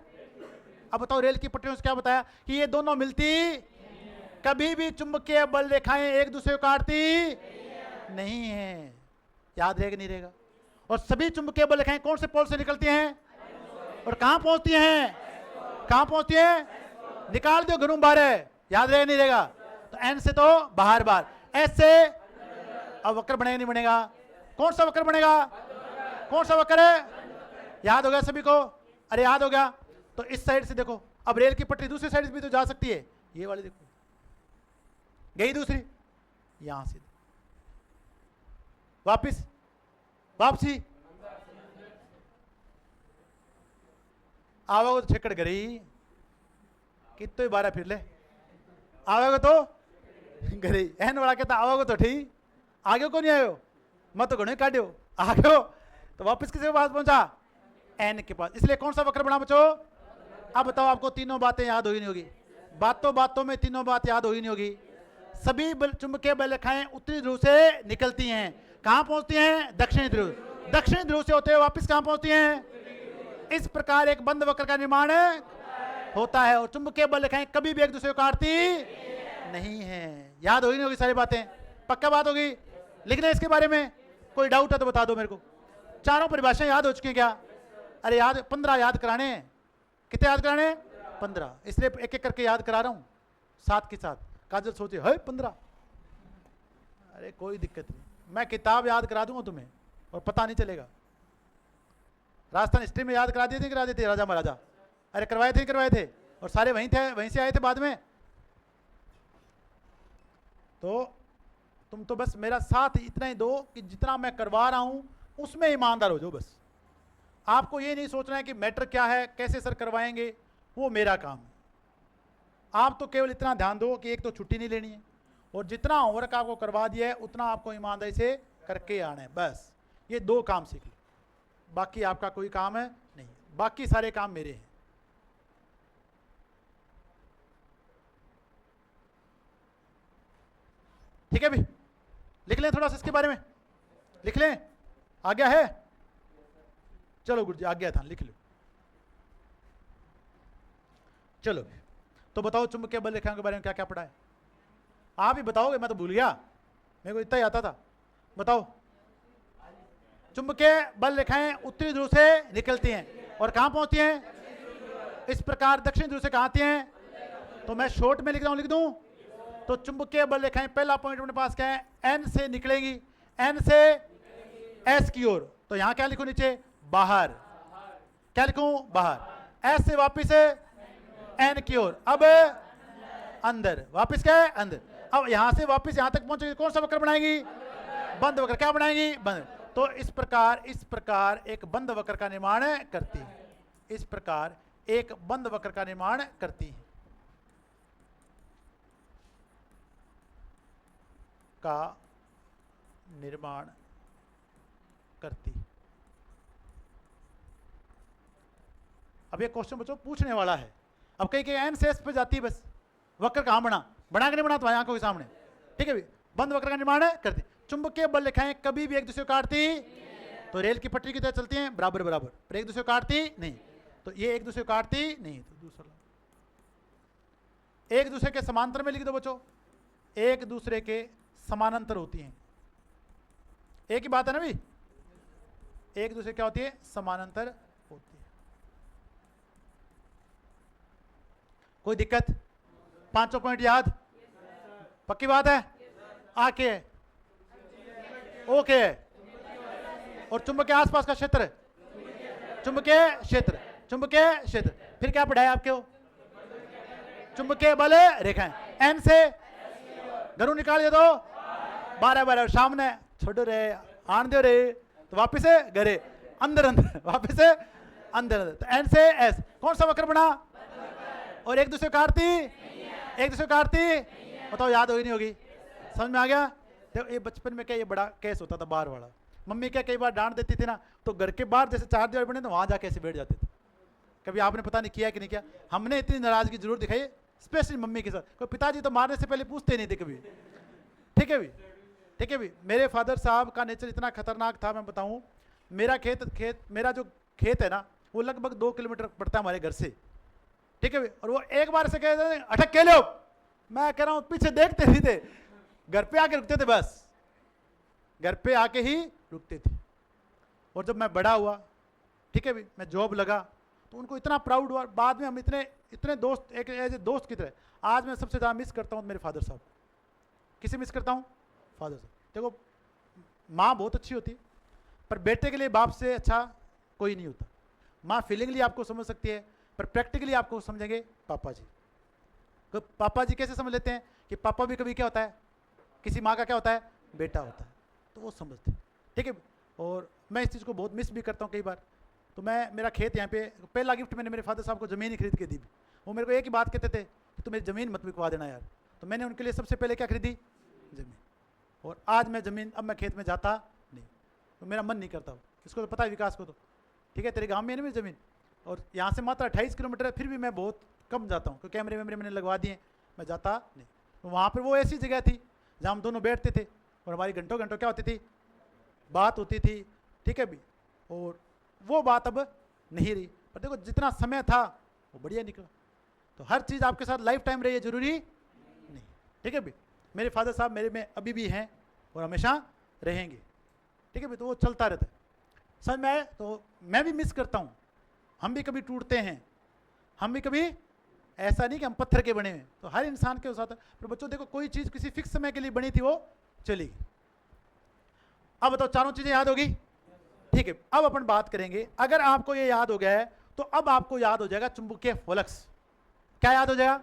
अब बताओ रेल की पटरियों से क्या बताया? कि ये दोनों मिलती कभी भी चुंबकीय बल रेखाएं एक दूसरे को काटती नहीं है। याद रहेगा नहीं रहेगा? और सभी चुंबकीय बल रेखाएं कौन से पोल से निकलती हैं और कहां पहुंचती हैं? कहां पहुंचती हैं? निकाल दो घरों बाहर है। याद रहेगा नहीं रहेगा? तो एन से तो बाहर बाहर, एस से अब वक्र बनेगा नहीं बनेगा? कौन सा वक्र बनेगा? कौन सा वक्र है? याद हो गया सभी को? अरे याद हो गया। तो इस साइड से देखो, अब रेल की पटरी दूसरी साइड से भी तो जा सकती है। ये वाली देखो गई दूसरी, यहां से वापिस वापसी आवागो तो छेकड़ गई। कितो 12 फिर ले आओगे तो घरे एन बड़ा कहता आओगे तो ठीक आगे को नहीं आयो मत तो घने काटियो आगे हो तो वापस किसी के पास पहुंचा एन के पास। इसलिए कौन सा वक्र बना बच्चों? अब बताओ, आपको तीनों बातें याद हुई नहीं होगी, बातों बातों में तीनों बात याद हुई नहीं होगी। सभी चुंबकीय बल रेखाएं उत्तरी ध्रुव से निकलती हैं, कहां पहुंचती हैं? दक्षिणी ध्रुव। दक्षिणी ध्रुव से होते हुए वापस कहां पहुंचती हैं? इस प्रकार एक बंद वक्र का निर्माण होता है और चुंबकीय बल रेखाएं कभी भी एक दूसरे को काटती नहीं है। याद हुई नहीं होगी सारी बातें, पक्का बात होगी। लिखना इसके बारे में, कोई डाउट है तो बता दो मेरे को। चारों परिभाषाएं याद हो चुकी हैं क्या? अरे याद 15 याद कराने हैं। कितने याद कराने? 15। इसलिए एक एक करके याद करा रहा हूं साथ के साथ। काजल सोचे है 15, अरे कोई दिक्कत नहीं, मैं किताब याद करा दूंगा तुम्हें और पता नहीं चलेगा। राजस्थान हिस्ट्री में याद करा दिए थे, करा देते राजा महाराजा? अरे करवाए थे और सारे वहीं थे, वहीं से आए थे बाद में। तो तुम तो बस मेरा साथ इतना ही दो कि जितना मैं करवा रहा हूं उसमें ईमानदार हो जाओ बस। आपको ये नहीं सोचना है कि मैटर क्या है, कैसे सर करवाएंगे, वो मेरा काम है। आप तो केवल इतना ध्यान दो कि एक तो छुट्टी नहीं लेनी है और जितना होमवर्क आपको करवा दिया है उतना आपको ईमानदारी से करके आना है, बस। ये 2 काम सीख लो, बाकी आपका कोई काम है नहीं, बाकी सारे काम मेरे हैं। ठीक है भी, लिख लें थोड़ा सा इसके बारे में, लिख लें। आज्ञा है? चलो गुरु जी आज्ञा था, लिख लो। चलो तो बताओ चुंबकीय बल रेखाओं के बारे में क्या क्या पढ़ा है? आप ही बताओगे, मैं तो भूल गया, मेरे को इतना ही आता था। बताओ। चुंबकीय बल रेखाएं उत्तरी ध्रुव से निकलती हैं और कहां पहुंचती हैं? इस प्रकार दक्षिणी ध्रुव से कहां आती हैं? तो मैं शॉर्ट में लिख रहा हूं, लिख दूं तो चुंबकीय बल रेखाएं, पहला पॉइंट अपने पास क्या है? एन से निकलेंगी, एन से एस की ओर। तो यहां क्या लिखूं? नीचे बाहर। क्या लिखूं? बाहर। एस से वापिस एन की ओर, अब अंदर, वापिस क्या है? अंदर। अब यहां से वापिस यहां तक पहुंचेगी, कौन सा वक्र बनाएगी? बंद वक्र। क्या बनाएगी? बंद। तो इस प्रकार एक बंद वक्र का निर्माण करती है। इस प्रकार एक बंद वक्र का निर्माण करती है, का निर्माण करती। अब ये क्वेश्चन बच्चों पूछने वाला है। अब कहीं कहीं एन से एस पे जाती है, बस वक्र कहां बना के नहीं बना तो आंखों के सामने। ठीक है, बंद वक्र का निर्माण करती। चुंबकीय बल रेखाएं कभी भी एक दूसरे को काटती, तो रेल की पटरी की तरह चलती हैं बराबर बराबर, पर एक दूसरे को काटती नहीं। तो ये एक दूसरे को काटती नहीं, तो दूसरा एक दूसरे के समांतर में लिख दो बच्चों, एक दूसरे के समानांतर होती हैं। एक ही बात है ना भी, एक दूसरे क्या होती है? समानांतर होती है। कोई दिक्कत? 5 पॉइंट याद? पक्की बात है? आके है, ओके है। और चुंबक के आसपास का क्षेत्र, चुंबकीय क्षेत्र, चुंबकीय क्षेत्र। फिर क्या पढ़ाया आपके? चुंबकीय बल रेखाएं एन से घरों निकाल दो 12 सामने छोड़ो रे, आन दो रे, तो वापिस घरे, अंदर अंदर, वापिस अंदर अंदर। तो एन से एस, कौन सा वक्र बना? और एक दूसरे काटती, एक दूसरे काटती। बताओ, याद होगी नहीं होगी? समझ में आ गया? देखो ये बचपन में क्या ये बड़ा केस होता था बाहर वाला। मम्मी क्या कई बार डांट देती थी ना, तो घर के बाहर जैसे 4 दीवार बने तो वहां जाके ऐसे बैठ जाते थे। कभी आपने पता नहीं किया कि नहीं किया? हमने इतनी नाराजगी जरूर दिखाई, स्पेशली मम्मी के साथ। कोई पिताजी तो मारने से पहले पूछते नहीं थे कभी। ठीक है भी, ठीक है भी। मेरे फादर साहब का नेचर इतना खतरनाक था, मैं बताऊं। मेरा मेरा जो खेत है ना, वो लगभग 2 किलोमीटर पड़ता है हमारे घर से। ठीक है भी। और वो एक बार से कहते अटक के लो, मैं कह रहा हूं पीछे देखते नहीं थे, घर पे आके रुकते थे, बस घर पे आके ही रुकते थे। और जब मैं बड़ा हुआ, ठीक है भी, मैं जॉब लगा, तो उनको इतना प्राउड हुआ। बाद में हम इतने दोस्त, एक एज ए दोस्त की तरह। आज मैं सबसे ज़्यादा मिस करता हूँ मेरे फादर साहब। किसे मिस करता हूँ? फादर साहब। देखो, माँ बहुत अच्छी होती है, पर बेटे के लिए बाप से अच्छा कोई नहीं होता। माँ फीलिंगली आपको समझ सकती है, पर प्रैक्टिकली आपको समझेंगे पापा जी। तो पापा जी कैसे समझ लेते हैं कि पापा भी कभी क्या होता है, किसी माँ का क्या होता है? बेटा होता है, तो वो समझते हैं। ठीक है। और मैं इस चीज़ को बहुत मिस भी करता हूँ कई बार। तो मेरा खेत यहाँ पे, पहला गिफ्ट मैंने मेरे फादर साहब को ज़मीन ही खरीद के दी। वो मेरे को एक ही बात कहते थे कि तू मेरी ज़मीन मत बिकवा देना यार। तो मैंने उनके लिए सबसे पहले क्या खरीदी? ज़मीन। और आज मैं ज़मीन, अब मैं खेत में जाता नहीं, तो मेरा मन नहीं करता। इसको तो पता है विकास को, तो ठीक है तेरे गांव में है ना मेरी ज़मीन, और यहाँ से मात्र 28 किलोमीटर है, फिर भी मैं बहुत कम जाता हूँ क्योंकि कैमरे वैमरे मैंने लगवा दिए, मैं जाता नहीं। तो वहाँ पर वो ऐसी जगह थी जहाँ हम दोनों बैठते थे और हमारी घंटों घंटों क्या होती थी, बात होती थी, ठीक है भी। और वो बात अब नहीं रही, पर देखो जितना समय था वो बढ़िया निकला। तो हर चीज़ आपके साथ लाइफ टाइम रही है जरूरी नहीं, ठीक है भी। मेरे फादर साहब मेरे में अभी भी हैं और हमेशा रहेंगे, ठीक है भी। तो वो चलता रहता है, समझ में आए? तो मैं भी मिस करता हूँ, हम भी कभी टूटते हैं, हम भी कभी, ऐसा नहीं कि हम पत्थर के बने हैं। तो हर इंसान के साथ। पर बच्चों देखो कोई चीज़ किसी फिक्स समय के लिए बनी थी, वो चली गई। अब बताओ चारों चीज़ें याद होगी, ठीक है। अब अपन बात करेंगे, अगर आपको ये याद हो गया है तो अब आपको याद हो जाएगा चुंबकीय फ्लक्स। क्या याद हो जाएगा?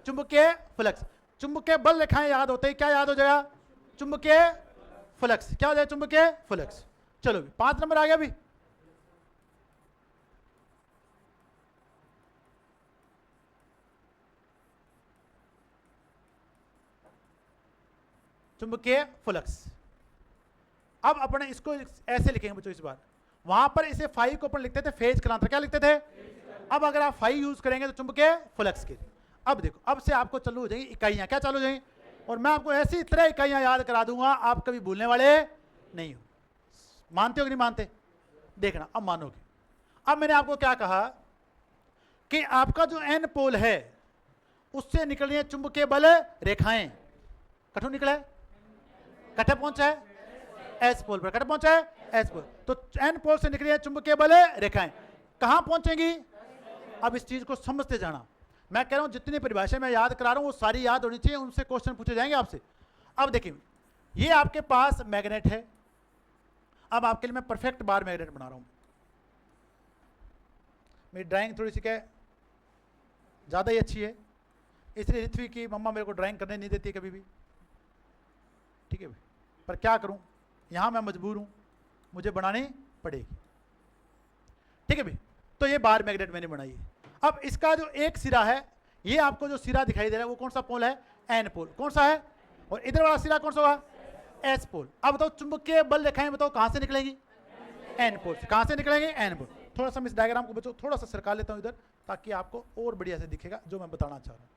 चुंबकीय फ्लक्स। चुंबकीय बल रेखाएं याद होते ही क्या याद हो जाएगा? चुंबकीय फ्लक्स। क्या हो जाएगा? चुंबकीय फ्लक्स। चलो 5 नंबर आ गया अभी। चुंबकीय फ्लक्स। अब अपन इसको ऐसे लिखेंगे बच्चों, इस बार वहां पर इसे फाई को अपन लिखते थे फेज कालांतर। क्या लिखते थे? अब अगर आप फाई यूज करेंगे तो चुंबकीय फ्लक्स के। अब देखो, अब से आपको चालू हो जाएंगी इकाइयां। क्या चालू हो जाएंगी? और मैं आपको ऐसी तरह इकाइयां याद करा दूंगा, आप कभी भूलने वाले नहीं हो। मानते हो कि नहीं मानते? देखना अब मानोगे। अब मैंने आपको क्या कहा कि आपका जो एन पोल है उससे निकल रही है चुंबकीय बल रेखाएं। कठोर निकला है, कटे पहुंचा है एस पोल पर, कटे पहुंचा है एस पोल। तो एन पोल से निकली है चुंबकीय बल रेखाएं, कहां पहुंचेंगी? अब इस चीज को समझते जाना। मैं कह रहा हूं जितनी परिभाषा मैं याद करा रहा हूं वो सारी याद होनी चाहिए, उनसे क्वेश्चन पूछे जाएंगे आपसे। अब देखिए, ये आपके पास मैग्नेट है। अब आपके लिए मैं परफेक्ट बार मैग्नेट बना रहा हूं। मेरी ड्राइंग थोड़ी सी क्या ज़्यादा ही अच्छी है, इसलिए ऋत्वी की मम्मा मेरे को ड्राइंग करने नहीं देती कभी भी, ठीक है भाई। पर क्या करूं, यहां मैं मजबूर हूं, मुझे बनानी पड़ेगी, ठीक है भाई। तो ये बार मैग्नेट मैंने बनाई है। अब इसका जो एक सिरा है, ये आपको जो सिरा दिखाई दे रहा है वो कौन सा पोल है? N pole. कौन सा है? और इधर वाला सिरा कौन सा होगा? S pole. अब बताओ चुंबकीय बल रेखाएं बताओ कहां से निकलेंगी? एन पोल से। कहां से निकलेंगे? N pole. थोड़ा सा मैं इस डायग्राम को बच्चों थोड़ा सा सरका लेता हूं इधर, ताकि आपको और बढ़िया से दिखेगा जो मैं बताना चाह रहा हूं।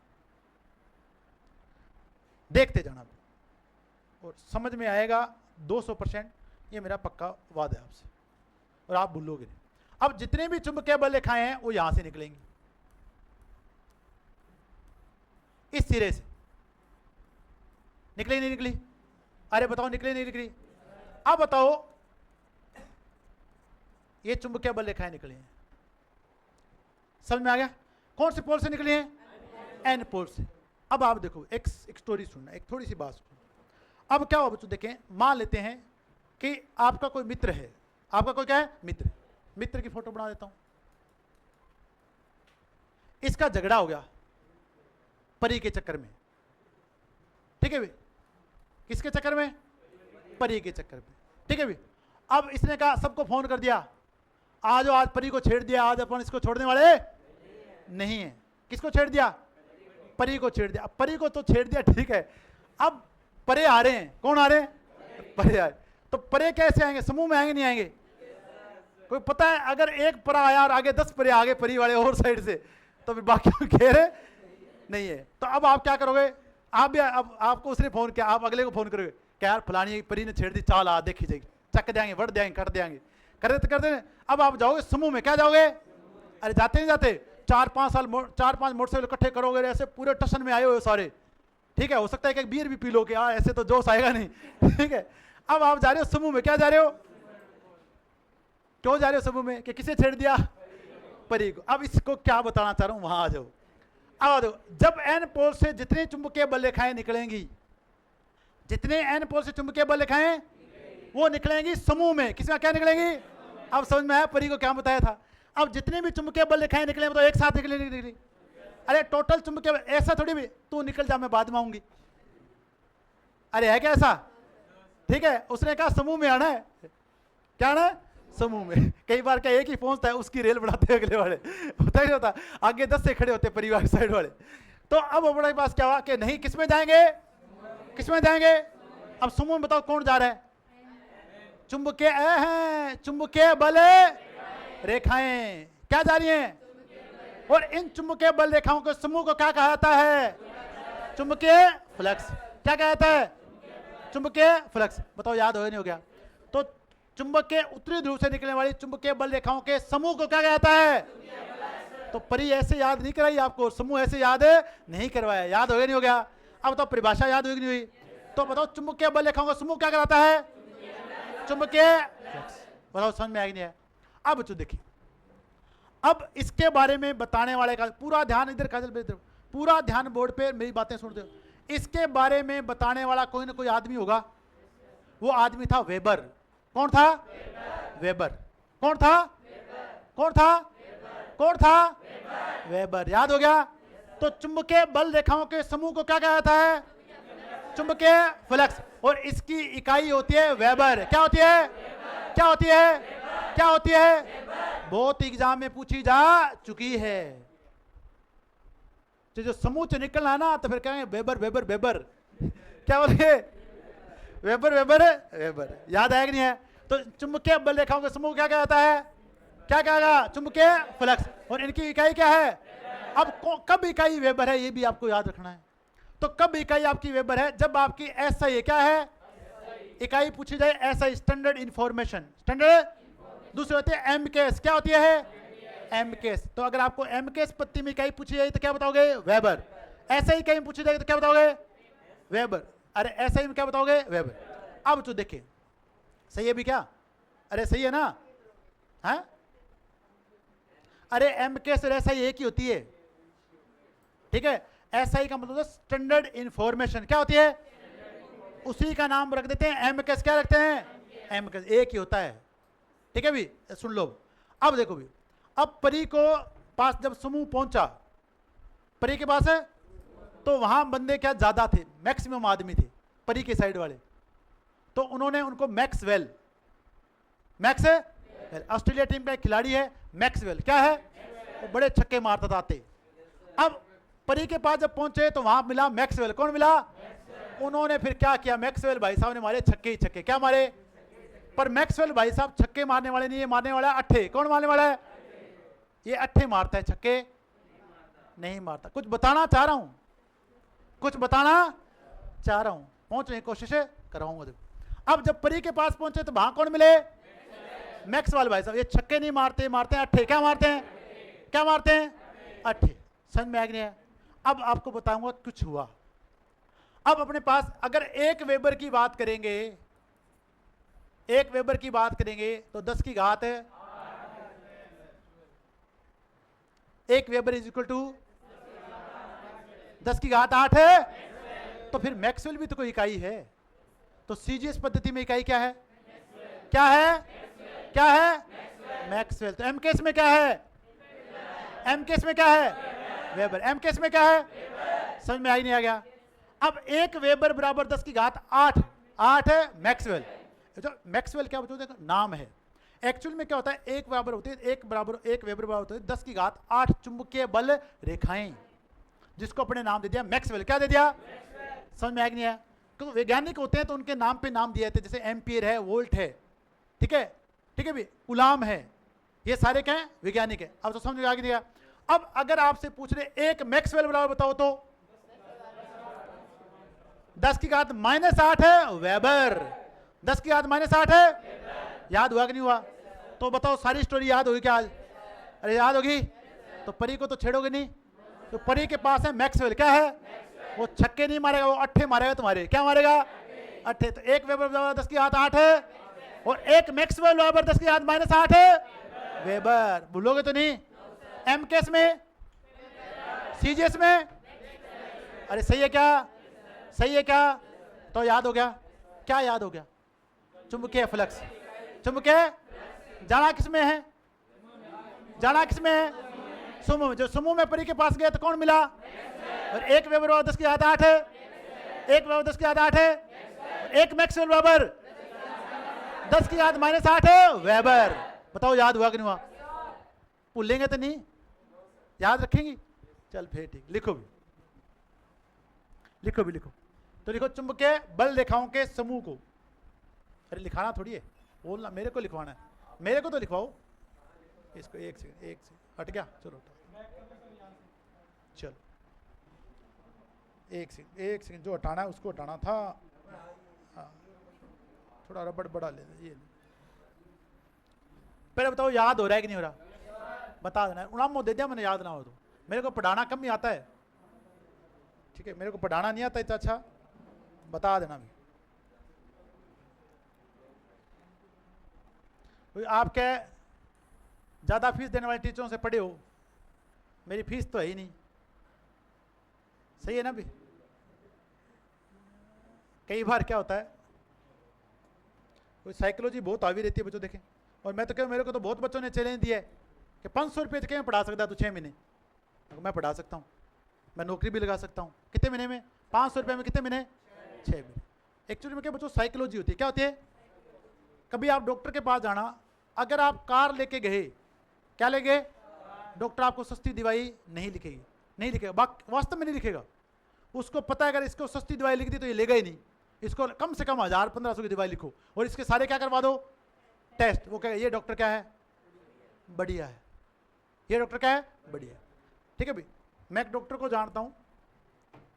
देखते जाना और समझ में आएगा 200%, ये मेरा पक्का वादा है आपसे, और आप भूलोगे नहीं। अब जितने भी चुंबकीय बल रेखाएं हैं वो यहां से निकलेंगी, इस सिरे से। निकली नहीं निकली? अरे बताओ, निकली नहीं निकली? अब बताओ, ये चुंबकीय बल रेखाएं निकली हैं, समझ में आ गया? कौन से पोल से निकली हैं? एन पोल से। अब आप देखो, एक स्टोरी सुनना, एक थोड़ी सी बात सुनना। अब क्या हो बच्चों, देखें, मान लेते हैं कि आपका कोई मित्र है। आपका कोई क्या है? मित्र। मित्र की फोटो बना देता हूं। इसका झगड़ा हो गया परी के चक्कर में, ठीक है भाई। किसके चक्कर में? परी के चक्कर में, ठीक है भाई। अब इसने कहा, सबको फोन कर दिया, आज आज परी को छेड़ दिया, आज अपन इसको छोड़ने वाले नहीं है। किसको छेड़ दिया? परी को छेड़ दिया। परी को तो छेड़ दिया, ठीक है। अब परे आ रहे हैं। कौन आ रहे हैं? परे आ रहे। तो परे कैसे आएंगे? समूह में आएंगे नहीं आएंगे? कोई पता है? अगर एक परा आया और आगे 10 परे आगे परी वाले और साइड से, तो फिर बाकी घेरे नहीं है। तो अब आप क्या करोगे? आप भी, अब आपको उसने फोन किया, आप अगले को फोन करोगे, क्या यार फलानी परी ने छेड़ दी, चाल आ देखी जाएगी, चक देंगे, वट देंगे, कट देंगे, करते। अब आप जाओगे समूह में। क्या जाओगे? अरे जाते नहीं जाते, 4-5 मोटरसाइकिल इकट्ठे करोगे, ऐसे पूरे टशन में आए हुए सारे, ठीक है। हो सकता है कि एक बीयर भी पी लो, कि ऐसे तो जोश आएगा नहीं, ठीक है। अब आप जा रहे हो समूह में। क्या जा रहे हो? क्यों जा रहे हो समूह में? कि किसे छेड़ दिया? परी को। अब इसको क्या बताना चाह रहा हूं, वहां आ जाओ। अब आ जाओ, जब एन पोल से जितनी चुंबकीय बल रेखाएं निकलेंगी, जितने एन पोल से चुंबकीय बल रेखाएं वो निकलेंगी समूह में। किसमें? क्या निकलेंगी? अब समझ में आया परी को क्या बताया था? अब जितने भी चुंबकीय बल रेखाएं निकले तो एक साथ निकली। अरे टोटल चुंबकीय, ऐसा थोड़ी भी तू निकल जा मैं बाद में आऊंगी, अरे है क्या ऐसा? ठीक है। उसने कहा समूह में आना है। क्या आना है? समूह में। कई बार क्या एक ही पहुंचता है, उसकी रेल बढ़ाते हैं अगले वाले, होता ही नहीं होता, आगे 10 से खड़े होते हैं परिवार साइड वाले। तो अब हमारे पास क्या हुआ कि नहीं, किसमें जाएंगे, किसमें जाएंगे? अब समूह में बताओ कौन जा रहा है? चुंबकीय हैं, चुंबकीय बल रेखाएं क्या जा रही हैं? और इन चुंबकीय बल रेखाओं के समूह को क्या कहा जाता है? चुंबकीय फ्लक्स। क्या कहा जाता है? चुंबकीय फ्लक्स। बताओ याद हो नहीं हो गया? तो चुंबक के उत्तरी ध्रुव से निकलने वाली चुंबकीय बल रेखाओं के समूह को क्या कहा जाता है? तो परी ऐसे याद नहीं कराई आपको, समूह ऐसे याद नहीं करवाया। याद हो गया नहीं हो गया? अब बताओ परिभाषा याद हुई नहीं हुई? तो बताओ चुंबकीय बल रेखाओं का समूह क्या कराता है? चुंबकीय फ्लक्स। बताओ समझ में आएगी नहीं है? अब बच्चों देखिए, अब इसके बारे में बताने वाले का पूरा ध्यान इधर, पूरा ध्यान बोर्ड पे मेरी बातें सुन दो। इसके बारे में बताने वाला कोई ना कोई आदमी होगा। वो आदमी था वेबर। कौन था? वेबर। कौन था? कौन था? कौन था? वेबर। याद हो गया? तो चुंबकीय बल रेखाओं के समूह को क्या कहा जाता है? चुंबकीय फ्लक्स। और इसकी इकाई होती है वेबर। क्या होती है? क्या होती है? क्या होती है? बहुत एग्जाम में पूछी जा चुकी है। जो समूह से निकलना है ना, तो फिर कहेंगे वेबर वेबर वेबर। क्या बोले? Weber weber weber. याद आया कि नहीं है? तो चुंबकीय बल रेखाओं का समूह क्या कहता है? क्या कहेगा? चुंबकीय फ्लक्स। और इनकी इकाई क्या है? अब कब इकाई वेबर है, ये भी आपको याद रखना है। तो कब इकाई आपकी वेबर है? जब आपकी एसआई क्या है? इकाई पूछी जाए एसआई, स्टैंडर्ड इंफॉर्मेशन। स्टैंडर्ड। दूसरी होती है एमकेएस। क्या होती है? एमकेएस। तो अगर आपको एमकेएस पत्ती में इकाई पूछी जाए तो क्या बताओगे? वेबर। एसआई इकाई में पूछी जाए तो क्या बताओगे? वेबर। अरे एसआई में क्या बताओगे? वेबर। अब तो देखिए, सही है भी क्या? अरे सही है ना? है? अरे एमकेएस और एसआई एक ही होती है, ठीक है? एसआई का मतलब स्टैंडर्ड इंफॉर्मेशन। क्या होती है? उसी का नाम रख देते हैं एमकेएस। क्या रखते हैं? एमकेएस। एक ही होता है, ठीक है भी? सुन लो। अब देखो भी, अब परी को पास जब समूह पहुंचा, परी के पास है, तो वहां बंदे क्या ज्यादा थे, मैक्सिमम आदमी थे परी के साइड वाले। तो उन्होंने उनको मैक्सवेल, ऑस्ट्रेलिया टीम का एक खिलाड़ी है मैक्सवेल। क्या है? वो बड़े छक्के मारता था आते। अब परी के पास जब पहुंचे तो वहां मिला मैक्सवेल। कौन मिला? उन्होंने फिर क्या किया? मैक्सवेल भाई साहब ने मारे छक्के ही छक्के। क्या मारे? पर मैक्सवेल भाई साहब छक्के मारने वाले नहीं, ये मारने वाला है अट्ठे। कौन मारने वाला है? ये अट्ठे मारता है, छक्के नहीं मारता। कुछ बताना चाह रहा हूं, कुछ बताना चाह रहा हूं, पहुंचने की कोशिश कराऊंगा। अब जब परी के पास पहुंचे तो वहां कौन मिले? मैक्सवेल भाई साहब। ये छक्के नहीं मारते, मारते हैं अट्ठे। क्या मारते हैं? क्या मारते हैं? अट्ठे। समझ में आ गया है? अब आपको बताऊंगा कुछ हुआ। अब अपने पास अगर एक वेबर की बात करेंगे, एक वेबर की बात करेंगे तो 10 की घात है, एक वेबर इज इक्वल टू 10 की घात 8 है। तो फिर मैक्सवेल भी तो कोई इकाई है। तो सीजीएस पद्धति में इकाई क्या है? क्या है? क्या है? मैक्सवेल। तो एमकेएस में क्या है? एमकेएस में क्या है? वेबर। एमकेएस में क्या है? समझ में आई नहीं आ गया? अब एक वेबर बराबर 10 की घात 8, 8 है मैक्सवेल। जो मैक्सवेल क्या बच्चों देखो नाम है, एक्चुअल में क्या होता है? एक बराबर होती है, एक वेबर बराबर होती है 10 की घात 8 चुंबकीय बल रेखाएं, जिसको अपने नाम दे दिया मैक्सवेल। क्या दे दिया? समझ में आ गया नहीं है? क्योंकि वैज्ञानिक होते हैं तो उनके नाम पे नाम दिए थे, जैसे एम्पियर है, वोल्ट है, ठीक है, ठीक है भी, कूलाम है, ये सारे क्या है? वैज्ञानिक है। अब तो समझ में आ गया। अब अगर आपसे पूछ रहे एक मैक्सवेल बराबर बताओ तो 10 की घात -8 है वेबर। 10 की घात -8 है। याद हुआ कि नहीं हुआ? तो बताओ सारी स्टोरी याद होगी क्या आज? अरे याद होगी। तो परी को तो छेड़ोगे नहीं। तो परी के पास है मैक्सवेल। क्या है? वो छक्के नहीं मारेगा, वो अट्ठे मारेगा तुम्हारे। क्या मारेगा? अट्ठे। तो एक वेबर बराबर 10 की घात 8 है और एक मैक्सवेल बराबर 10 की घात -8 है वेबर। भूलोगे तो नहीं? एमकेएस में, सीजीएस में, अरे सही है क्या? सही है क्या? तो याद हो गया। क्या याद हो गया? चुंबकीय फ्लक्स। चुंबकीय जाना किसमें है? जाना किसमें है? समूह में। जो समूह में परी के पास गया तो कौन मिला? और एक वेबर बराबर 10 की घात 8 है, एक वेबर 10 की घात 8 है, एक मैक्सवेल बराबर 10 की घात -8 वेबर। बताओ याद हुआ कि नहीं हुआ? भूलेंगे तो नहीं, याद रखेंगी? चल फिर ठीक, लिखो भी, लिखो भी लिखो। तो लिखो चुंबकीय बल रेखाओं के समूह को, अरे लिखाना थोड़ी है, बोलना, मेरे को लिखवाना है, मेरे को तो लिखवाओ इसको। एक सेकंड हट गया, चलो चलो एक सेकंड जो हटाना है उसको हटाना था। हाँ, थोड़ा रबड़ बड़ा ले ये। पहले बताओ याद हो रहा है कि नहीं हो रहा? बता देना, उड़ाम दे दिया मैंने, याद ना हो तो। मेरे को पढ़ाना कम ही आता है, ठीक है, मेरे को पढ़ाना नहीं आता इतना अच्छा, बता देना भी। आप क्या ज़्यादा फीस देने वाले टीचरों से पढ़े हो? मेरी फीस तो है ही नहीं, सही है ना भी? कई बार क्या होता है, कोई साइकोलॉजी बहुत हावी रहती है बच्चों, देखें। और मैं तो क्या, मेरे को तो बहुत बच्चों ने चैलेंज दिया है कि 500 रुपये से क्या पढ़ा सकता तू 6 महीने? मैं पढ़ा सकता हूँ, मैं नौकरी भी लगा सकता हूँ। कितने महीने में? 500 रुपये में कितने महीने? 6 महीने। एक्चुअली में क्या बच्चों, साइकोलॉजी होती है। क्या होती है? कभी आप डॉक्टर के पास जाना, अगर आप कार लेके गए, क्या ले गए? डॉक्टर आपको सस्ती दवाई नहीं लिखेगी, नहीं लिखेगा, वास्तव में नहीं लिखेगा। उसको पता है अगर इसको सस्ती दवाई लिख दी तो ये लेगा ही नहीं, इसको कम से कम 1000-1500 की दवाई लिखो और इसके सारे क्या करवा दो? टेस्ट। वो कहेगा ये डॉक्टर क्या है? बढ़िया है। ये डॉक्टर क्या है? बढ़िया। ठीक है भाई, मैं एक डॉक्टर को जानता हूँ,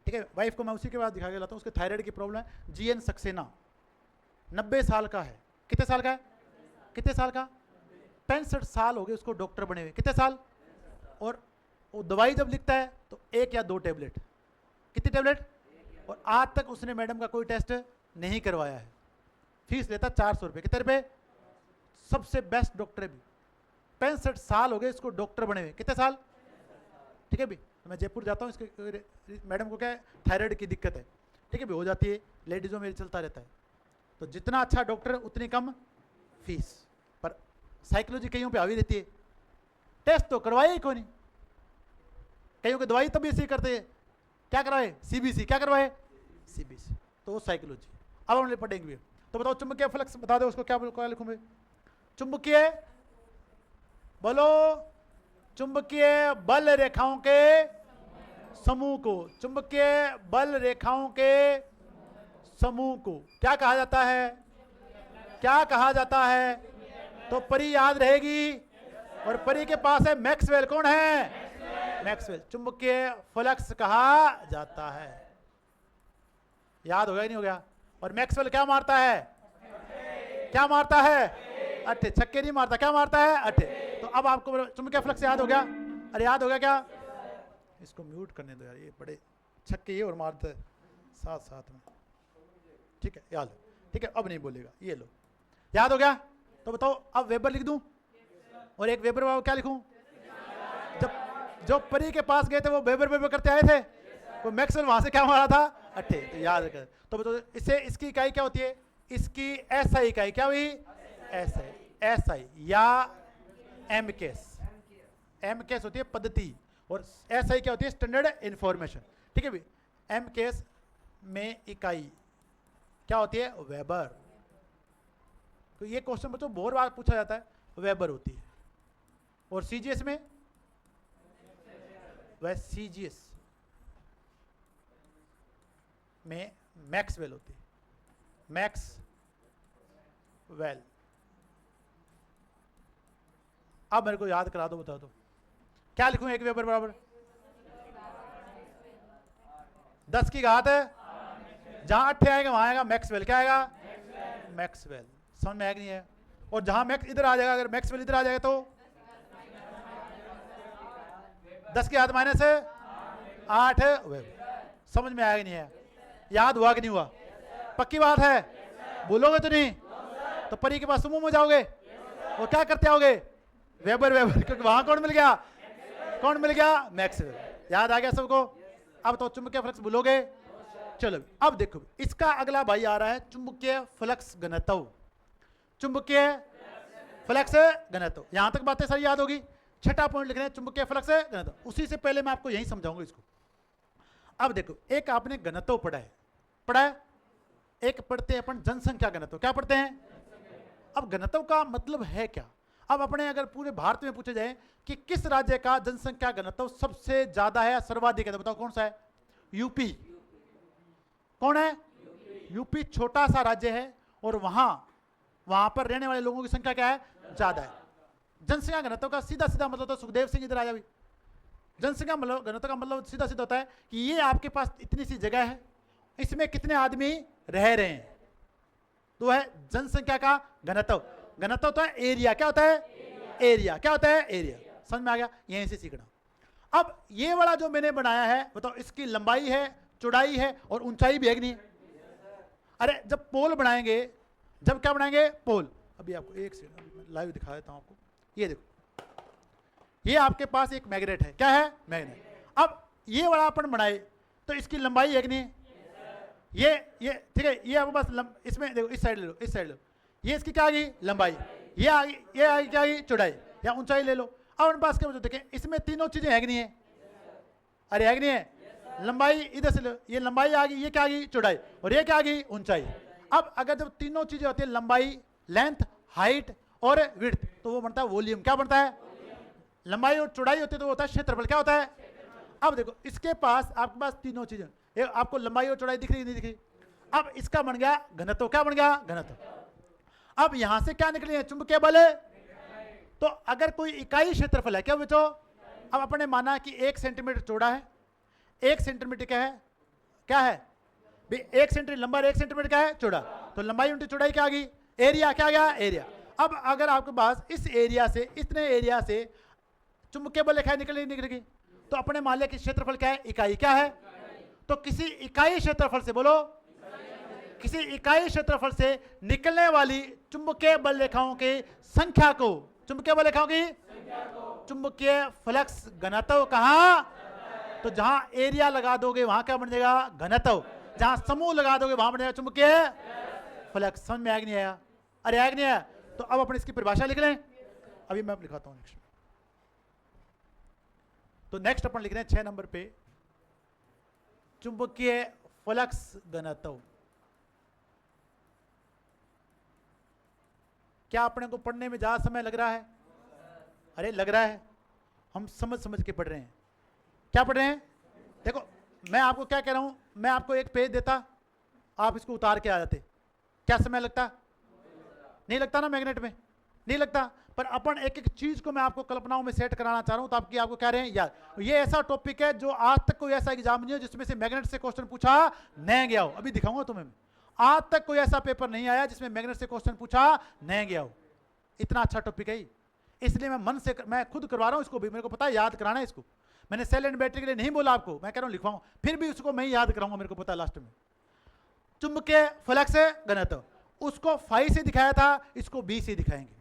ठीक है, वाइफ को मैं उसी के बाद दिखा के लाता हूँ, उसके थायराइड की प्रॉब्लम है। GN सक्सेना, 90 साल का है। कितने साल का है? कितने साल का? 65 साल हो गए उसको डॉक्टर बने हुए। कितने साल? और वो दवाई जब लिखता है तो 1 या 2 टेबलेट। कितनी टेबलेट? और आज तक उसने मैडम का कोई टेस्ट नहीं करवाया है। फीस लेता 400 रुपये। कितने रुपये? सबसे बेस्ट डॉक्टर है भी, 65 साल हो गए इसको डॉक्टर बने हुए। कितने साल? ठीक है भी, मैं जयपुर जाता हूँ, इसके मैडम को क्या है, थायराइड की दिक्कत है, ठीक है भी, हो जाती है, लेडीज़ों में चलता रहता है। तो जितना अच्छा डॉक्टर उतनी कम फीस। पर साइकोलॉजी कईयों पे हावी रहती है, टेस्ट तो करवाए ही कोई नहीं। कईयों की दवाई तभी ऐसे ही करते हैं, क्या करवाए? CBC। क्या करवाए? CBC। तो वो साइकोलॉजी। अब हम पढ़ेंगे भी। तो बताओ चुंबकीय फ्लक्स बता दो उसको, क्या लिखूं मैं? चुंबकीय, बोलो, चुंबकीय बल रेखाओं के समूह को, चुंबकीय बल रेखाओं के समूह को क्या कहा जाता है? क्या कहा जाता है? तो परी याद रहेगी, और परी के पास है मैक्सवेल। कौन है? मैक्सवेल। चुंबकीय फ्लक्स कहा जाता है। याद हो गया नहीं हो गया? और मैक्सवेल क्या मारता है? क्या मारता है? अट्ठे। छक्के नहीं मारता, क्या मारता है? अट्ठे। तो अब आपको चुंबकीय फ्लक्स याद हो गया? अरे याद हो गया क्या? इसको म्यूट करने दो यार, ये बड़े छक्के ये और मारते साथ साथ में। ठीक है, याद, ठीक है, अब नहीं बोलेगा। ये लो, याद हो गया? तो बताओ अब वेबर लिख दूं, और एक वेबर क्या लिखूं? जब परी के पास गए थे वो वेबर करते आए थे, वो मैक्सवेल वहां से क्या मारा था? अट्ठे। तो याद कर। तो बताओ इससे इसकी इकाई क्या होती है? इसकी SI इकाई क्या हुई? SI या MKS। MKS होती है पद्धति, और SI क्या होती है? Standard information. ठीक है भाई, MKS में इकाई क्या होती है? वेबर। तो ये क्वेश्चन बच्चों बहुत बार पूछा जाता है, वेबर होती है। और CGS में वह CGS में मैक्सवेल होती है। मैक्सवेल। अब मेरे को याद करा दो, बता दो क्या लिखूं? एक वेबर बराबर 10 की घात है, जहां अट्ठे आएगा वहां आएगा मैक्सवेल। क्या आएगा? मैक्सवेल। समझ में आएगा नहीं है? और जहां मैक्स इधर आ जाएगा, अगर मैक्सवेल इधर आ जाएगा तो 10 की घात -8 वेबर। समझ में आएगा नहीं है? याद हुआ कि नहीं हुआ? पक्की बात है? बोलोगे तो नहीं? तो परी के पास समूह में जाओगे और क्या करते आओगे? वेबर। क्योंकि वहां कौन मिल गया? कौन मिल गया? मैक्सवेल। याद आ गया सबको? अब तो चुंबकीय फ्लक्स भूलोगे? चलो अब देखो, इसका अगला भाई आ रहा है चुंबकीय फ्लक्स घनत्व। चुंबकीय फ्लक्स घनत्व, यहां तक बातें सारी याद होगी। छठा पॉइंट लिख रहे हैं चुंबकीय फ्लक्स घनत्व। उसी से पहले मैं आपको यही समझाऊंगा इसको। अब देखो, एक आपने घनत्व पढ़ा है, एक पढ़ते हैं अपन जनसंख्या घनत्व। क्या पढ़ते हैं? अब घनत्व का मतलब है क्या? अब अपने अगर पूरे भारत में पूछे जाए कि किस राज्य का जनसंख्या घनत्व सबसे ज्यादा है, सर्वाधिक है, तो बताओ कौन सा है? यूपी। कौन है? यूपी छोटा सा राज्य है और वहां पर रहने वाले लोगों की संख्या क्या है? ज्यादा है। जनसंख्या घनत्व का सीधा सीधा मतलब, तो सुखदेव सिंह इधर आया भी, जनसंख्या घनत्व का मतलब सीधा सीधा होता है कि ये आपके पास इतनी सी जगह है, इसमें कितने आदमी रह रहे हैं, तो है जनसंख्या का घनत्व। घनत्व होता है एरिया। क्या होता है? एरिया। क्या होता है? एरिया। समझ में आ गया? यहीं से सीखना। अब ये वाला जो मैंने बनाया है, बताओ इसकी लंबाई है, चौड़ाई है और ऊंचाई भी है कि नहीं? अरे जब पोल बनाएंगे, जब क्या बनाएंगे? पोल। अभी आपको एक सेकंड लाइव दिखा देता हूं आपको। ये देखो, ये आपके पास एक मैग्नेट है। क्या है? मैग्नेट। अब ये वाला अपन बनाए तो इसकी लंबाई है कि नहीं? ये ठीक है, ये आपके पास इसमें देखो, इस साइड ले लो, इस साइड ले लो, ये इसकी क्या आ गई? लंबाई। ये आ गई, ये आ गई क्या आ गई? चौड़ाई या ऊंचाई ले लो। अब अपने पास क्या देखें, इसमें तीनों चीजें है कि नहीं है? अरे है कि नहीं है? लंबाई इधर से लो, ये लंबाई आ गई, ये क्या आ गई? चौड़ाई, और ये क्या आ गई? ऊंचाई। अब अगर जब तीनों चीजें होती है, लंबाई, लेंथ, हाइट और विड्थ, तो वो बनता है वॉल्यूम। क्या बनता है? लंबाई और चौड़ाई होती है तो वो होता है क्षेत्रफल। क्या होता है? अब देखो इसके पास, आपके पास तीनों चीजें, आपको लंबाई और चौड़ाई दिख रही नहीं दिख रही? अब इसका बन गया घनत्व। क्या बन गया? घनत्व। अब यहां से क्या निकले? चुंबकीय बल। तो अगर कोई इकाई क्षेत्रफल है, क्या बच्चों? अब अपने माना कि 1 सेंटीमीटर चौड़ा है, 1 सेंटीमीटर क्या है? क्या है? 1 सेंटीमीटर लंबा, 1 सेंटीमीटर क्या है? चौड़ा। तो लंबाई उनकी चौड़ाई क्या आ गई? एरिया। क्या आ गया? एरिया। अब अगर आपके पास इस एरिया से, इतने एरिया से चुंबकीय बल रेखाएं निकलेगी, तो अपने मान लिया कि क्षेत्रफल क्या है? इकाई। क्या है? तो किसी इकाई क्षेत्रफल से, बोलो, किसी इकाई क्षेत्रफल से निकलने वाली चुंबकीय बल रेखाओं की संख्या को, चुंबकीय बल रेखाओं की चुंबकीय फ्लक्स घनत्व कहां? तो जहां एरिया लगा दोगे वहां क्या बन जाएगा? घनत्व। जहां समूह लगा दोगे वहां बन जाएगा चुंबकीय फ्लक्स। समझ में आया कि नहीं आया? अरे आया कि नहीं आया? तो अब अपन इसकी परिभाषा लिख लें। अभी मैं लिखाता हूं नेक्स्ट। तो नेक्स्ट अपन लिख रहे हैं 6 नंबर पे, चुंबकीय फ्लक्स घनत्व। क्या अपने को पढ़ने में ज्यादा समय लग रहा है? अरे लग रहा है, हम समझ समझ के पढ़ रहे हैं। क्या पढ़ रहे हैं? देखो मैं आपको क्या कह रहा हूं, मैं आपको एक पेज देता, आप इसको उतार के आ जाते, क्या समय लगता? नहीं लगता ना? मैग्नेट में नहीं लगता। पर अपन एक एक चीज को मैं आपको कल्पनाओं में सेट कराना चाह रहा हूं, तो आपको कह रहे हैं यार, ये ऐसा टॉपिक है जो आज तक कोई ऐसा एग्जाम नहीं है जिसमें से मैग्नेट से क्वेश्चन पूछा नहीं गया हो। अभी दिखाऊंगा तुम्हें, आज तक कोई ऐसा पेपर नहीं आया जिसमें मैग्नेट से क्वेश्चन पूछा नहीं गया हो। इतना अच्छा टॉपिक है, इसलिए मैं मन से मैं खुद करवा रहा हूं इसको भी। मेरे को पता है याद कराना है इसको। मैंने सेल एंड बैटरी के लिए नहीं बोला आपको, मैं कह रहा हूं लिखवाऊं, फिर भी उसको मैं याद कराऊंगा, मेरे को पता है लास्ट में। चुंबकीय फ्लक्स घनत्व, उसको फाई से दिखाया था, इसको बी से दिखाएंगे।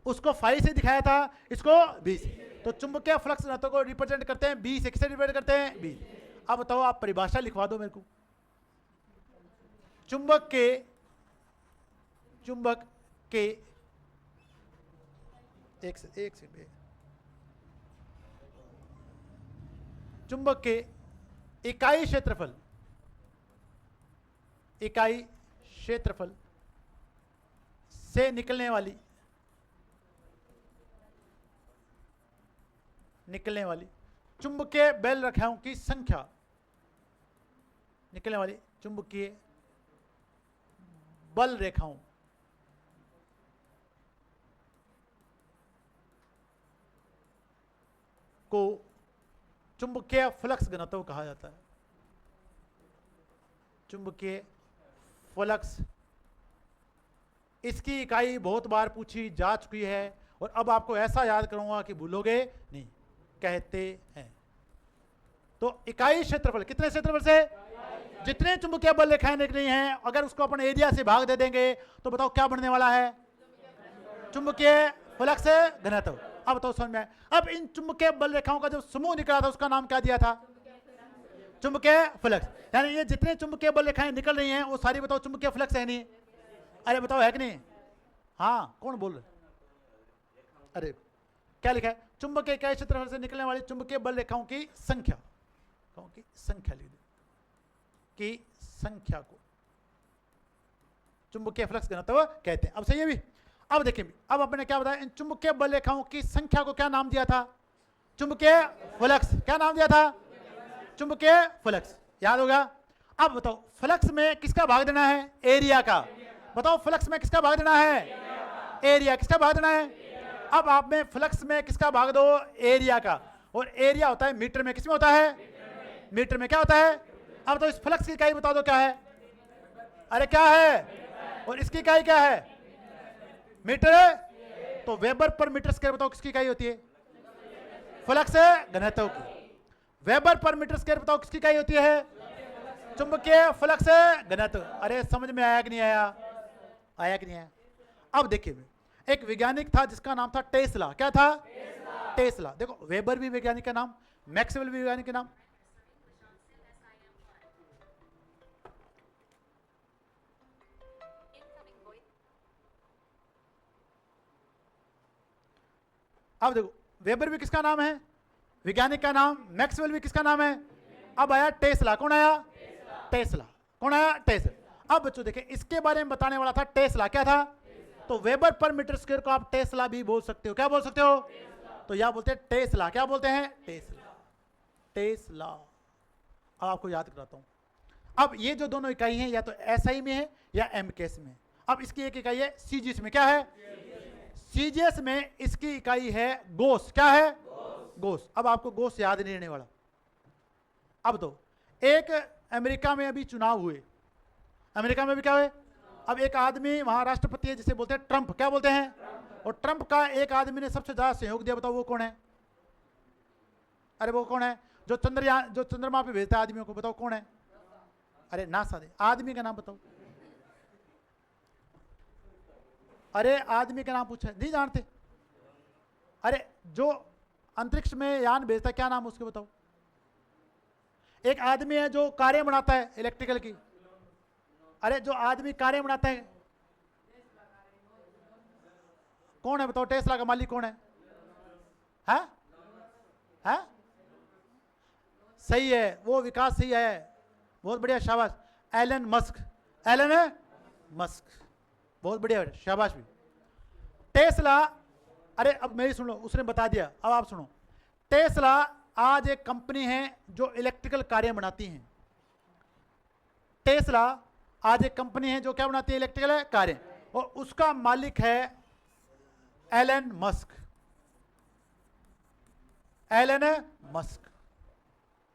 उसको फाई से दिखाया था, इसको बी से। तो चुंबकीय फ्लक्स घनत्व को रिप्रेजेंट करते हैं बी से। किसे रिप्रेजेंट करते हैं? बी। अब बताओ, आप परिभाषा लिखवा दो मेरे को। चुंबक के एक सेकंड, चुंबक के इकाई क्षेत्रफल से निकलने वाली चुंबकीय बल रेखाओं की संख्या, निकलने वाली चुंबकीय बल रेखाओं को चुंबकीय फ्लक्स घनत्व कहा जाता है। चुंबकीय फ्लक्स, इसकी इकाई बहुत बार पूछी जा चुकी है और अब आपको ऐसा याद करूंगा कि भूलोगे नहीं। कहते हैं तो इकाई क्षेत्रफल, कितने क्षेत्रफल से? जितने चुंबकीय बल रेखाएं निकली हैं, अगर उसको अपन एरिया से भाग दे देंगे तो बताओ क्या बनने वाला है? चुंबकीय फ्लक्स घनत्व। अब बताओ समझ में। अब इन चुंबकीय बल रेखाओं का जो समूह निकला था उसका नाम क्या दिया था? चुंबकीय फ्लक्स। यानी ये जितने चुंबकीय बल रेखाएं निकल रही हैं वो सारी बताओ चुंबकीय फ्लक्स है नहीं? अरे बताओ है कि नहीं? हाँ, कौन बोल रहे? अरे क्या लिखा है? चुंबकीय इकाई क्षेत्रफल से निकलने वाली चुंबकीय बल रेखाओं की संख्या, लिख दो, की संख्या को चुंबकीय फ्लक्स घनत्व कहते हैं। अब सही है भी। अब देखिए, अब अपने क्या बताया, इन चुंबकीय बल रेखाओं की संख्या को क्या नाम दिया था? चुंबकीय फ्लक्स। क्या नाम दिया था? चुंबकीय फ्लक्स, याद होगा। अब बताओ फ्लक्स में किसका भाग देना है? एरिया का। बताओ फ्लक्स में किसका भाग देना है? एरिया। किसका भाग देना है? अब आप में फ्लक्स में किसका भाग दो? एरिया का। और एरिया होता है मीटर में। किसमें होता है? मीटर में। क्या होता है? अब तो इस फ्लक्स की इकाई बता दो क्या है? अरे क्या है? और इसकी इकाई क्या है? मीटर है। तो वेबर पर मीटर स्क्वायर बताओ किसकी इकाई होती है? फ्लक्स घनत्व की। वेबर पर मीटर स्क्वायर बताओ किसकी इकाई होती है? चुंबकीय फ्लक्स घनत्व। अरे समझ में आया कि नहीं आया? आया कि नहीं आया? अब देखिए, एक वैज्ञानिक था जिसका नाम था टेस्ला। क्या था? टेस्ला। देखो वेबर भी वैज्ञानिक का नाम, मैक्सवेल भी वैज्ञानिक का नाम। अब देखो वेबर भी किसका नाम है? वैज्ञानिक का नाम। मैक्सवेल भी किसका नाम है? अब आया टेस्ला। कौन आया? टेस्ला। कौन आया? टेस्ला। अब बच्चों देखिए, इसके बारे में बताने वाला था टेस्ला। क्या था? तो वेबर पर मीटर स्क्वायर को आप टेस्ला भी बोल सकते हो। क्या बोल सकते हो? तो यह बोलते हैं टेस्ला। क्या बोलते हैं? टेस्ला। टेस्ला। अब आपको याद कराता हूं। अब ये जो दोनों इकाई हैं, या तो एसआई में है या एमकेएस में। अब इसकी एक इकाई है सीजीएस में। क्या है? सीजीएस में इसकी इकाई है गोस। क्या है? गोस। अब आपको गोस याद नहीं रहने वाला। अब तो एक अमेरिका में अभी चुनाव हुए। अमेरिका में भी क्या हुए? अब एक आदमी वहां राष्ट्रपति है जिसे बोलते हैं ट्रंप। क्या बोलते हैं? और ट्रंप का एक आदमी ने सबसे ज्यादा सहयोग दिया। बताओ वो कौन है? अरे वो कौन है जो चंद्रयान, जो चंद्रमा पे भेजता है आदमियों को? बताओ कौन है? अरे नासा दे। आदमी का नाम बताओ। अरे आदमी का नाम पूछा, नहीं जानते? अरे जो अंतरिक्ष में यान भेजता है, क्या नाम उसके बताओ? एक आदमी है जो कारें बनाता है इलेक्ट्रिकल की। अरे जो आदमी कारें बनाता है कौन है बताओ? टेस्ला का मालिक कौन है? हाँ? हाँ? सही है, वो विकास सही है, बहुत बढ़िया, शाबाश। Elon Musk. एलन मस्क, बहुत बढ़िया, शाबाश भी। टेस्ला, अरे अब मेरी सुन लो, उसने बता दिया, अब आप सुनो। टेस्ला आज एक कंपनी है जो इलेक्ट्रिकल कारें बनाती हैं। टेस्ला आज एक कंपनी है जो क्या बनाती है? इलेक्ट्रिकल कारें। और उसका मालिक है एलन मस्क। Elon Musk.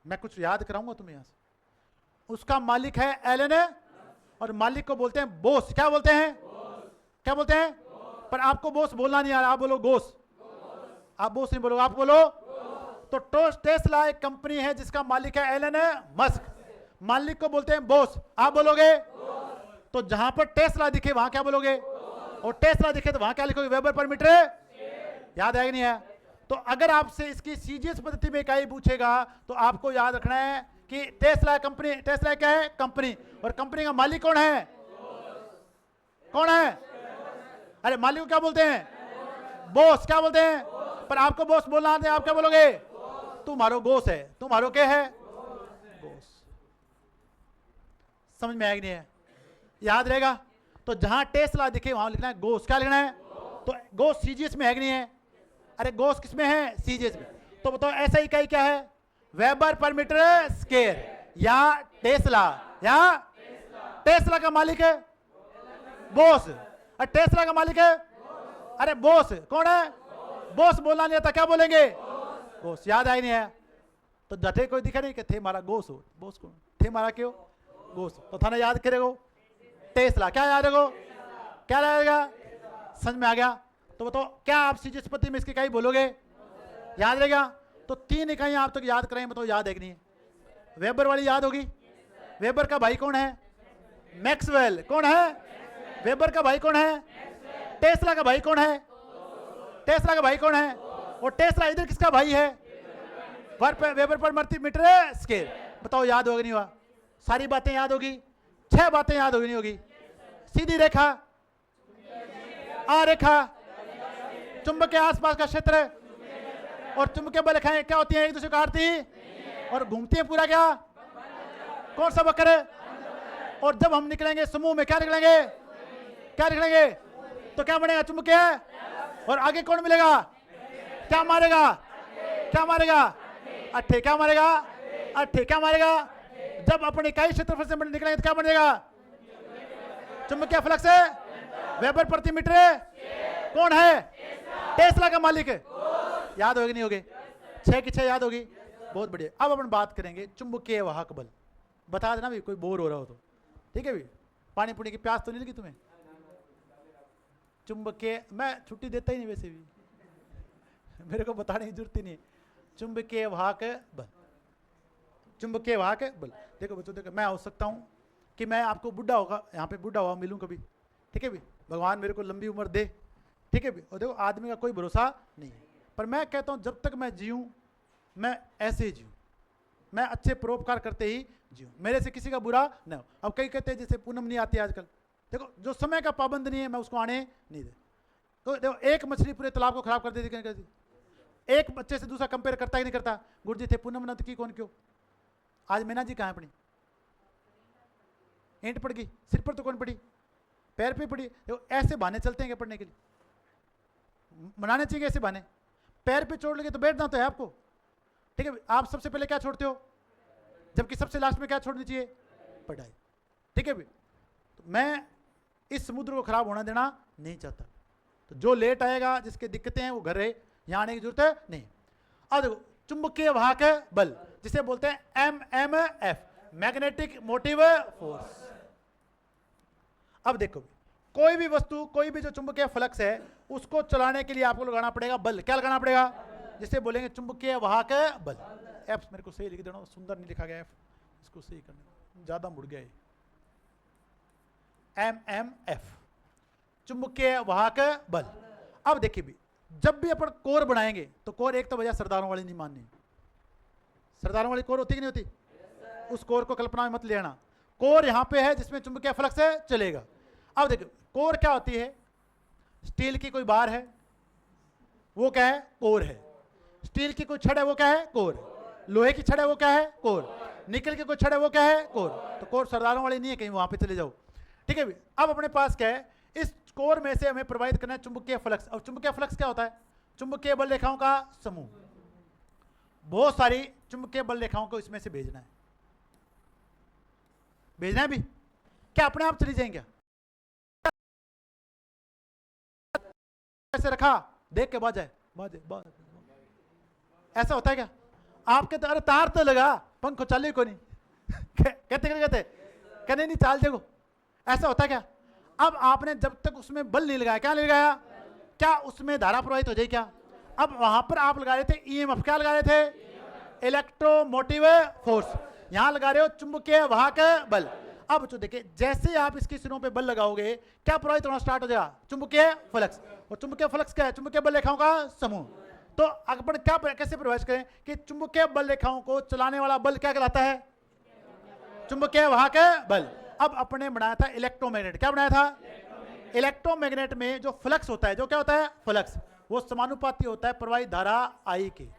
मैं कुछ याद कराऊंगा तुम्हें यहां से। उसका मालिक है एलन, और मालिक को बोलते हैं बॉस। क्या बोलते हैं? क्या बोलते हैं? पर आपको बॉस बोलना नहीं आ रहा, आप बोलो गोस। आप बॉस नहीं बोलोगे, आप बोलो। तो टेस्ला एक कंपनी है जिसका मालिक है एलन मस्क। मालिक को बोलते हैं बॉस, आप बोलोगे। तो जहां पर टेस्ला दिखे वहां क्या बोलोगे? और टेस्ला दिखे तो वहां क्या लिखोगे? वेबर पर मीटर। याद आएगा नहीं है? तो अगर आपसे इसकी सीजीएस पद्धति में इकाई पूछेगा तो आपको याद रखना है कि टेस्ला कंपनी, टेस्ला क्या है? कंपनी। और कंपनी का मालिक कौन है? कौन है? अरे मालिक को क्या बोलते हैं? बॉस। क्या बोलते हैं? पर आपको बॉस बोलना आते हैं, आप क्या बोलोगे? तुम्हारो गोस है। तुम्हारो क्या है? गोस। समझ में आएगा नहीं है? याद रहेगा? तो जहां टेस्ला दिखे वहां लिखना है गोस। क्या लिखना है? तो गोस सीजीएस में है कि नहीं है? अरे गोस किसमें है? सीजीएस में। तो बताओ ऐसा इकाई क्या है? वेबर पर मीटर स्क्वायर। या टेस्ला, या टेस्ला का मालिक है बॉस। और टेस्ला का मालिक है, अरे बॉस कौन है? बॉस बोलना नहीं आता, क्या बोलेंगे? बॉस। याद आई नहीं है? तो जटे कोई दिखा नहीं कि थे मारा गोस हो। बॉस कौन थे मारा? क्यों गोस? तो थाने याद करेगो टेस्ला। क्या याद रखो? क्या रहेगा? समझ में आ गया? तो बताओ क्या आप सीजीएस पद्धति में इसकी इकाई बोलोगे? याद रहेगा? तो तीन इकाइयां आप तक याद करेंगे, बताओ याद है कि नहीं? वेबर वाली याद होगी। वेबर का भाई कौन है? मैक्सवेल। कौन है? वेबर का भाई कौन है? टेस्ला का भाई कौन है? टेस्ला का भाई कौन है? और टेस्ला इधर किसका भाई है? वेबर पर मीटर स्क्वायर। बताओ याद होगा नहीं हुआ? सारी बातें याद होगी? 6 बातें याद होगी नहीं होगी? सीधी रेखा, आ रेखा, चुंबक के आसपास का क्षेत्र, और चुंबकीय बल रेखाएं क्या होती हैं? एक दूसरे को काटती और घूमती हैं। पूरा क्या? कौन सा वक्र? और जब हम निकलेंगे समूह में क्या निकलेंगे? क्या लिख लेंगे? तो क्या बनेगा? चुंबकीय। और आगे कौन मिलेगा? क्या मारेगा? क्या मारेगा? अट्ठे। क्या मारेगा? अट्ठे। क्या मारेगा? जब अपने इकाई क्षेत्रफल से निकलेंगे तो क्या बनेगा? चुंबकीय फ्लक्स है वेबर प्रति मीटर। कौन है? टेस्ला का मालिक है। याद होगी नहीं होगी? 6 की 6 याद होगी। बहुत बढ़िया। अब अपन बात करेंगे चुंबकीय वाहक बल। बता देना भी कोई बोर हो रहा हो तो, ठीक है भी। पानी पुनी की प्यास तो नहीं लगी तुम्हें? चुंबकीय, मैं छुट्टी देता ही नहीं वैसे भी, मेरे को बताने की जरूरत ही नहीं। चुंबकीय वाहक बल, चुंबकीय वाहक बल। देखो बच्चों, देखो मैं हो सकता हूँ कि मैं आपको बुढ़ा होगा, यहाँ पे बुढ़ा हुआ मिलूँ कभी, ठीक है भी, भगवान मेरे को लंबी उम्र दे, ठीक है भी। और देखो आदमी का कोई भरोसा नहीं है, पर मैं कहता हूँ जब तक मैं जीऊँ मैं ऐसे ही जीऊँ, मैं अच्छे परोपकार करते ही जीऊँ, मेरे से किसी का बुरा न हो। अब कई कहते हैं जैसे पूनम नहीं आती आजकल, देखो जो समय का पाबंद नहीं है मैं उसको आने नहीं दे। तो देखो एक मछली पूरे तालाब को खराब कर देती, क्या करती? एक बच्चे से दूसरा कंपेयर करता ही नहीं करता। गुरु जी थे पूनम नंद की कौन क्यों? आज मीना जी कहाँ अपनी? ईंट पड़ गई सिर पर तो कौन पड़ी? पैर पे पड़ी। देखो ऐसे बहाने चलते हैं क्या पढ़ने के लिए? बनाने चाहिए ऐसे बहाने। पैर पे छोड़ लगे तो बैठना तो है आपको, ठीक है। आप सबसे पहले क्या छोड़ते हो? जबकि सबसे लास्ट में क्या छोड़नी चाहिए? पढ़ाई, ठीक है भी। तो मैं इस समुद्र को खराब होना देना नहीं चाहता। तो जो लेट आएगा, जिसके दिक्कतें हैं, वो घर रहे, यहाँ आने की जरूरत है नहीं। अब देखो चुंबकीय वाहक बल, जिसे बोलते हैं MMF, मैग्नेटिक मोटिव फोर्स। अब देखो कोई भी वस्तु, कोई भी जो चुंबकीय फ्लक्स है, उसको चलाने के लिए आपको लगाना पड़ेगा बल। क्या लगाना पड़ेगा? जिसे बोलेंगे चुंबकीय वाहक बल। एफ मेरे को सही लिख देना, सुंदर नहीं लिखा गया एफ, इसको सही करना, ज्यादा मुड़ गया ये। MMF, चुंबकीय वाहक बल। अब देखिए भी, जब भी अपन कोर बनाएंगे तो कोर एक तो वजह सरदारों वाली नहीं माननी। सरदारों वाली कोर होती कि नहीं होती? उस कोर को कल्पना में मत लेना। कोर यहां पे है जिसमें चुंबकीय फ्लक्स है, चलेगा। अब देखिए कोर क्या होती है? स्टील की कोई बार है, वो क्या है? कोर है। स्टील की कोई छड़ है, वो क्या है? कोर। लोहे की छड़ है, वो क्या है? कोर। निकल की कोई छड़ है, वो क्या है? कोर। तो कोर सरदारों वाली नहीं है, कहीं वहां पे चले जाओ, ठीक है भी। अब अपने पास क्या है? इस कोर में से हमें प्रवाहित करना है चुंबकीय फ्लक्स। अब चुंबकीय फ्लक्स क्या होता है? चुंबकीय बल रेखाओं का समूह। बहुत सारी चुंबकीय बल रेखाओं को इसमें से भेजना है। भेजना है भी क्या? अपने आप चली जाएंगे? ऐसे रखा, देख के बाजे बाजे बाजे, ऐसा होता है क्या? आपके तो अरे तार तो लगा, पंखो चालू को नहीं कहते नहीं चाल देखो, ऐसा होता है क्या? अब आपने जब तक उसमें बल नहीं लगाया, क्या नहीं लगाया, क्या उसमें धारा प्रवाहित हो जाए क्या? अब वहां पर आप लगा रहे थे EMF, क्या लगा रहे थे? Electromotive force. यहां लगा रहे हो चुंबकीय वाहक बल। अब जो देखिए, जैसे आप इसके सिरों पे बल लगाओगे, क्या प्रवाहित होना स्टार्ट हो जाएगा? चुंबकीय फ्लक्स। और चुंबकीय फ्लक्स क्या है? चुंबकीय बल रेखाओं का समूह। तो अपन क्या कैसे प्रवेश करें कि चुंबकीय बल रेखाओं को चलाने वाला बल क्या कहलाता है? चुंबकीय वाहक बल। अब अपने बनाया था इलेक्ट्रोमैग्नेट। क्या बनाया था? इलेक्ट्रोमैग्नेट में जो फ्लक्स होता है, जो क्या होता है? फ्लक्स, वो समानुपाती होता है प्रवाहित धारा I की।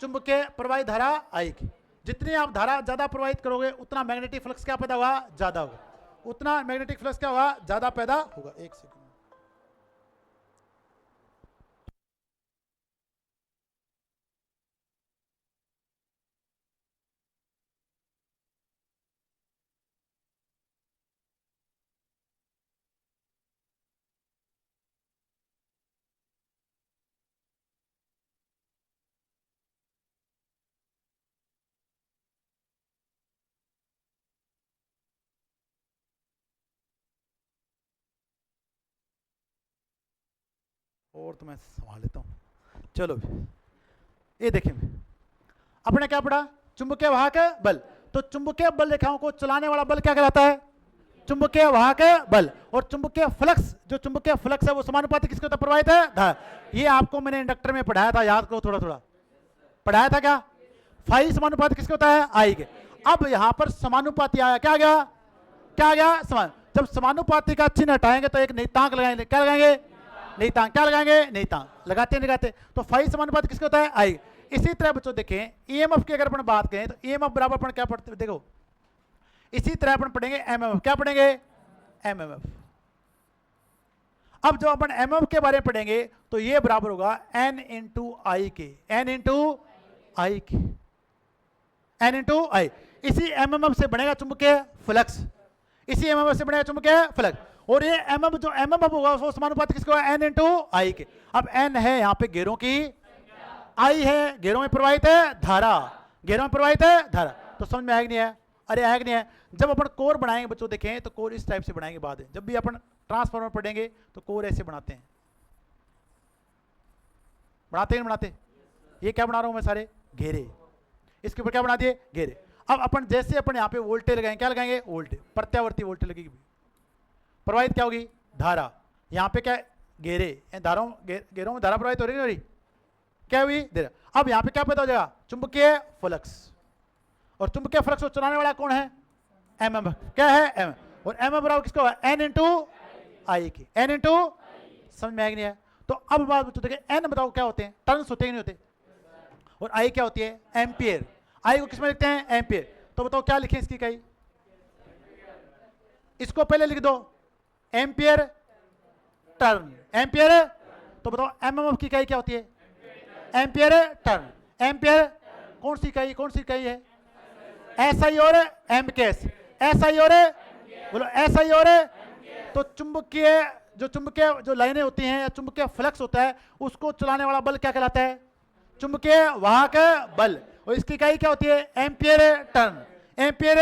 चुंबकीय प्रवाहित धारा I की। जितनी आप धारा ज्यादा प्रवाहित करोगे, उतना मैग्नेटिक फ्लक्स क्या पैदा होगा? ज्यादा होगा। उतना मैग्नेटिक फ्लक्स क्या होगा? ज्यादा पैदा होगा। एक सेकंड, और तो मैं संभाल लेता हूं। चलो ये देखें, अपने क्या पढ़ा? चुंबकीय वाहक बल। तो चुंबकीय बल रेखाओं को चलाने वाला बल क्या कहलाता है? चुंबकीय वाहक बल। और चुंबकीय फ्लक्स, जो चुंबकीय फ्लक्स है वो समानुपाती किसके होता है? प्रवाहित है धारा। ये आपको मैंने इंडक्टर में पढ़ाया था, याद करो, थोड़ा थोड़ा पढ़ाया था क्या? फाई समानुपाती किसके होता है? I के। अब यहां पर समानुपाती आया, क्या आ गया? क्या आ गया? समान। जब समानुपाती का चिन्ह हटाएंगे तो एक नियतांक लगाएंगे। क्या लगाएंगे? नियतांक। क्या लगाएंगे? नियतांक। लगाते लगाते तो फाई समानुपाती किसके होता है? I। इसी तरह बच्चों देखें EMF की अगर अपन बात करें तो EMF बराबर अपन क्या पढ़ते? देखो इसी तरह अपन पढ़ेंगे MMF। क्या पढ़ेंगे? MMF। अब जब अपन एमएम के बारे में पढ़ेंगे तो ये बराबर होगा एन इंटू आई के, एन इंटू आई के, एन इंटू आई। इसी एमएम से बनेगा चुंबकीय फ्लक्स, इसी एमएम से बनेगा चुंबकीय फ्लक्स, और ये एमएम जो एमएम होगा वो समानुपाती किसको है, एन इंटू आई के। अब एन है यहाँ पे घेरों की, आई है घेरों में प्रवाहित है धारा, घेरों में प्रवाहित है धारा। तो समझ में आएगा नहीं है, अरे आएगा नहीं है। जब अपन कोर बनाएंगे बच्चों देखें तो कोर इस टाइप से बनाएंगे बाद में, जब भी अपन ट्रांसफार्मर पढ़ेंगे तो कोर ऐसे बनाते हैं, बनाते हैं बनाते। ये क्या बना रहा हूं मैं, सारे घेरे, इसके ऊपर क्या बना दिए, घेरे। अब अपन जैसे अपन यहाँ पे वोल्टेज लगाएंगे, क्या लगाएंगे, वोल्टेज, प्रत्यावर्ती वोल्टेज लगेगी, प्रवाहित क्या होगी, धारा। यहाँ पे क्या घेरे, धाराओं घेरों में धारा प्रवाहित हो रही है, क्या हुई धारा। अब यहाँ पे क्या पैदा हो जाएगा, चुंबकीय फ्लक्स, और चुंबकीय फ्लक्स को चलाने वाला कौन है, एमएम, क्या है एम, और एमएम बराबर किसको है, एन इंटू आई की, एन इंटू, समझ में आएगी नहीं है। तो अब बात बच्चों देखिए, एन बताओ क्या होते हैं, टर्न्स होते हैं नहीं होते, और आई क्या होती है, एम्पियर। आई को किसमें लिखते हैं, एम्पियर। तो बताओ क्या लिखें इसकी इकाई, इसको पहले लिख दो एम्पियर टर्न, एम्पियर। तो बताओ एमएम की इकाई क्या होती है, एम्पियर टर्न। एम्पियर कौन सी इकाई, कौन सी इकाई है, एसआई और एमकेएस, एसआई और बोलो एसआई और। तो चुंबकीय जो लाइनें होती हैं या चुंबकीय फ्लक्स होता है उसको चलाने वाला बल क्या कहलाता है, चुंबकीय वाहक बल, और इसकी इकाई क्या होती है, एम्पियर टर्न, एम्पियर।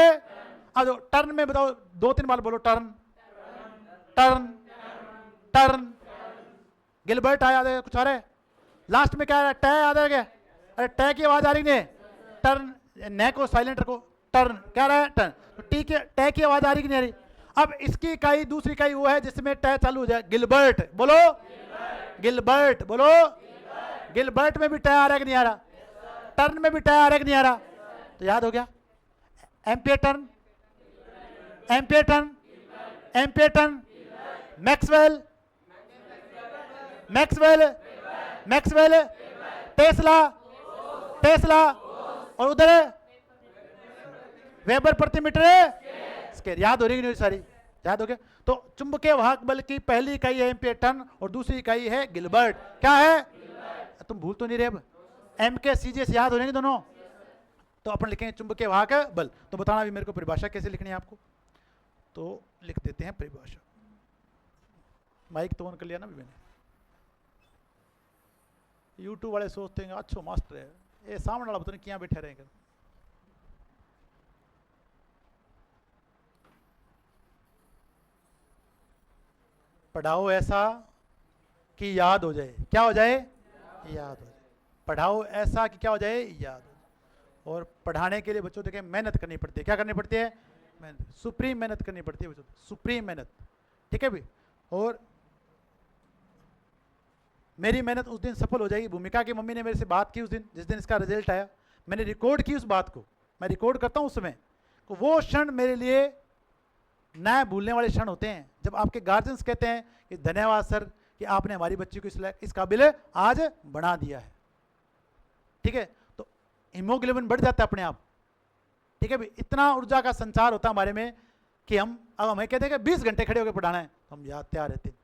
अब टर्न में बताओ दो तीन बार बोलो, टर्न टर्न टर्न। गिलबर्ट आया है कुछ आ रहा है, लास्ट में क्या आ रहा है, टै याद आ गया, अरे टै की आवाज आ रही नहीं, टर्न, नै को साइलेंट रखो, टर्न क्या रहा है, टर्न। तो टी के टै की आवाज आ रही कि नहीं आ रही। अब इसकी इकाई दूसरी इकाई वो है जिसमें टै चालू हो जाए, गिलबर्ट, बोलो गिलबर्ट, बोलो गिलबर्ट में भी टै आ रहा है कि नहीं आ रहा, टर्न में भी टै आ रहा है कि नहीं आ रहा। तो याद हो गया, ampere turn, ampere turn, ampere turn. Maxwell, Maxwell, Maxwell, Tesla, Tesla, और उधर वेबर प्रति मीटर स्क्वायर। याद हो रही है सारी, याद हो गया। तो चुंबकीय वाहक बल की पहली इकाई है एम्पियर टर्न और दूसरी इकाई है गिलबर्ट, क्या है, तुम भूल तो नहीं रहे, अब एम के सीजीएस याद हो रहे दोनों। तो अपन लिखेंगे चुंबकीय वाहक बल। तो बताना भी मेरे को परिभाषा कैसे लिखनी है आपको, तो लिख देते हैं परिभाषा। माइक तो ऑन कर लिया ना भी मैंने। यूट्यूब वाले सोचते हैं अच्छा मास्टर है ये, सामने वाला पता नहीं क्या बैठे रहेंगे। पढ़ाओ ऐसा कि याद हो जाए, क्या हो जाए, याद हो जाए। पढ़ाओ ऐसा कि क्या हो जाए, याद हो जाए। और पढ़ाने के लिए बच्चों देखें मेहनत करनी पड़ती है, क्या करनी पड़ती है, मेहनत, सुप्रीम मेहनत करनी पड़ती है बच्चों, सुप्रीम मेहनत, ठीक है भी। और मेरी मेहनत उस दिन सफल हो जाएगी। भूमिका की मम्मी ने मेरे से बात की उस दिन, जिस दिन इसका रिजल्ट आया, मैंने रिकॉर्ड की उस बात को, मैं रिकॉर्ड करता हूँ उस समय, तो वो क्षण मेरे लिए न भूलने वाले क्षण होते हैं जब आपके गार्जियंस कहते हैं कि धन्यवाद सर कि आपने हमारी बच्ची को इस काबिल आज बना दिया है, ठीक है। तो हीमोग्लोबिन बढ़ जाता है अपने आप, ठीक है भी। इतना ऊर्जा का संचार होता है हमारे में कि हम, अब हमें कहते हैं कि 20 घंटे खड़े होकर पढ़ाना है, तो हम याद तैयार रहते हैं।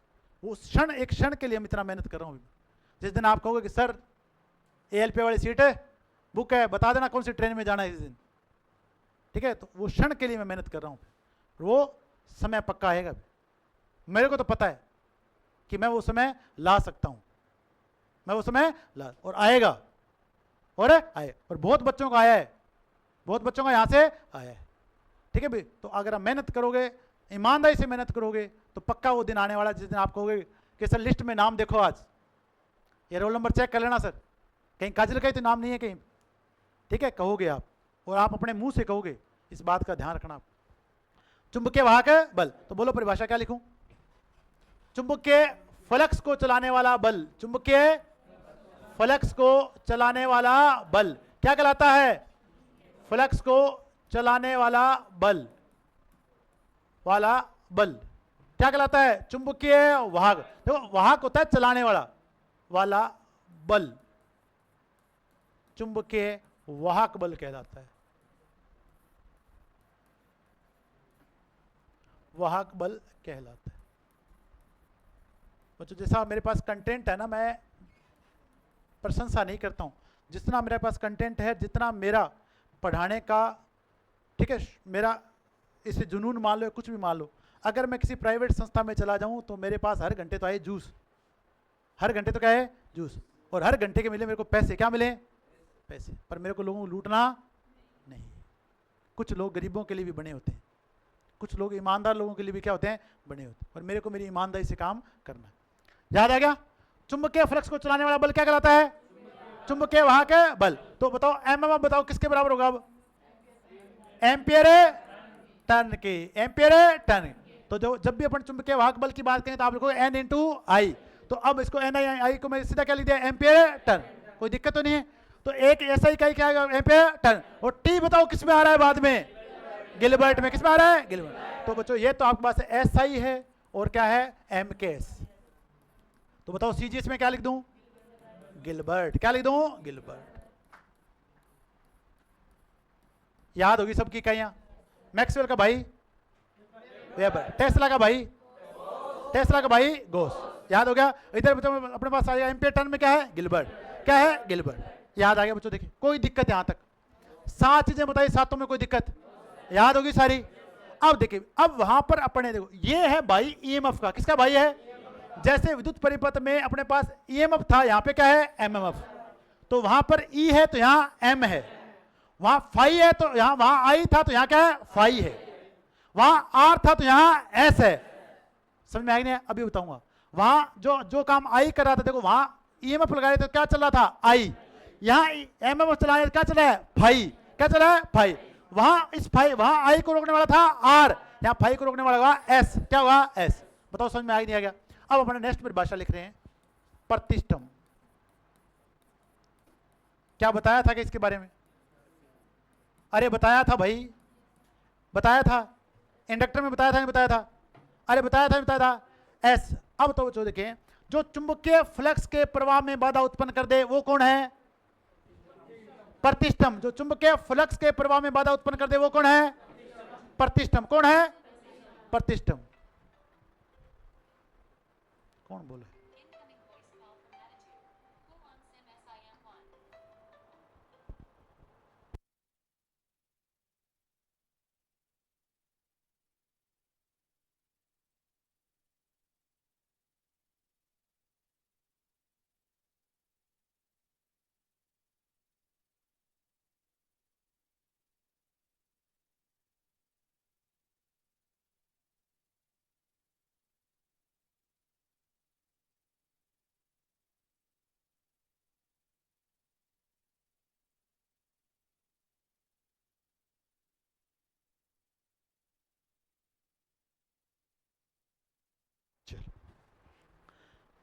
वो क्षण, एक क्षण के लिए हम इतना मेहनत कर रहा हूँ। जिस दिन आप कहोगे कि सर ALP वाली सीट है, बुक है, बता देना कौन सी ट्रेन में जाना है इस दिन, ठीक है। तो वो क्षण के लिए मैं मेहनत कर रहा हूँ, वो समय पक्का आएगा। मेरे को तो पता है कि मैं वो समय ला सकता हूँ, मैं वो समय ला, और आएगा, और आए, और बहुत बच्चों का आया है, बहुत बच्चों का यहाँ से आया है, ठीक है भाई। तो अगर आप मेहनत करोगे, ईमानदारी से मेहनत करोगे, तो पक्का वो दिन आने वाला जिस दिन आप कहोगे कि सर लिस्ट में नाम देखो, आज ये रोल नंबर चेक कर लेना सर, कहीं काजल का ही तो नाम नहीं है कहीं, ठीक है, कहोगे आप, और आप अपने मुंह से कहोगे। इस बात का ध्यान रखना आप। चुंबकीय वाहक बल, तो बोलो परिभाषा क्या लिखूं, चुंबकीय फ्लक्स को चलाने वाला बल, चुंबकीय फ्लक्स को चलाने वाला बल क्या कहलाता है, फ्लक्स को चलाने वाला बल, वाला बल क्या कहलाता है, चुंबकीय वाहक। देखो वाहक होता है चलाने वाला, वाला बल चुंबकीय वाहक बल कहलाता है, वाहक बल कहलाता है। बच्चों जैसा मेरे पास कंटेंट है ना, मैं प्रशंसा नहीं करता हूँ, जितना मेरे पास कंटेंट है, जितना मेरा पढ़ाने का, ठीक है, मेरा इसे जुनून मान लो, कुछ भी मान लो, अगर मैं किसी प्राइवेट संस्था में चला जाऊँ तो मेरे पास हर घंटे तो आए जूस, हर घंटे तो क्या है जूस, और हर घंटे के मिले मेरे को पैसे, क्या मिले पैसे, पर मेरे को लोगों को लूटना नहीं। कुछ लोग गरीबों के लिए भी बने होते हैं, कुछ लोग ईमानदार लोगों के लिए भी क्या होते हैं बने होते हैं, और मेरे को मेरी ईमानदारी से काम करना है। याद आ गया? चुंबकीय फ्लक्स को चलाने वाला बल क्या कहलाता है? चुंबकीय वाहक बल। तो बताओ एमएम बताओ किसके बराबर होगा अब? एम्पियर टर्न के, एम्पियर टर्न। तो जो जब भी अपन चुंबकीय वाहक बल की बात करें तो आप लिखो एन इंटू आई, तो अब इसको एन आई को मैं सीधा क्या लिख दिया एम्पियर टर्न, कोई दिक्कत तो नहीं है। तो एक ऐसा इकाई क्या है एम्पियर टर्न, और टी बताओ किस में आ रहा है बाद में? गिलबर्ट में। किस में आ रहा है? गिलबर्ट। तो बच्चों ये तो आपके पास एस आई है और क्या है एम के एस। तो बताओ सीजीएस में क्या लिख दूं? गिलबर्ट। क्या लिख दूं? गिलबर्ट। याद होगी सबकी इकाइयां। मैक्सवेल का भाई वेबर, टेस्ला का भाई, टेस्ला का भाई गॉस। याद हो गया? इधर बच्चों अपने पास आएगा एम्पियर टर्न में क्या है? गिलबर्ट। क्या है? गिलबर्ट। याद आ गया बच्चों? देखिए कोई दिक्कत यहां तक? 7 चीजें बताई, सातों में कोई दिक्कत? याद होगी सारी। अब देखिए, अब वहां पर अपने देखो ये है भाई ईएमएफ का, किसका भाई है? जैसे विद्युत परिपथ में अपने पास ईएमएफ था, यहां पे क्या है? एमएमएफ। तो वहां पर ई है तो यहां एम है, वहां फाई है तो यहां, वहां आई था तो यहां क्या है? फाई है, वहां आर था तो यहां एस है। समझ में आई नहीं? अभी बताऊंगा। वहां जो काम आई कर रहा था, देखो वहां ईएमएफ लगाए तो क्या चल रहा था? आई। यहां एमएमएफ चलाए क्या चल रहा है? फाई। क्या चल रहा है? फाई। वहां इस फाई, वहां आई को रोकने वाला था आर, यहां फाई को रोकने वाला हुआ एस। क्या हुआ? एस। बताओ समझ में आ नहीं आ गया? अब अपने नेक्स्ट परिभाषा लिख रहे हैं प्रतिष्ठम। क्या बताया था कि इसके बारे में? अरे बताया था भाई, बताया था इंडक्टर में, बताया था नहीं बताया था? अरे बताया था नहीं बताया था? एस। अब तो बच्चों देखें, जो चुंबकीय फ्लक्स के प्रवाह में बाधा उत्पन्न कर दे वो कौन है? प्रतिष्ठम। जो चुंबकीय फ्लक्स के प्रवाह में बाधा उत्पन्न कर दे वो कौन है? प्रतिष्ठम। कौन है? प्रतिष्ठम। कौन बोले?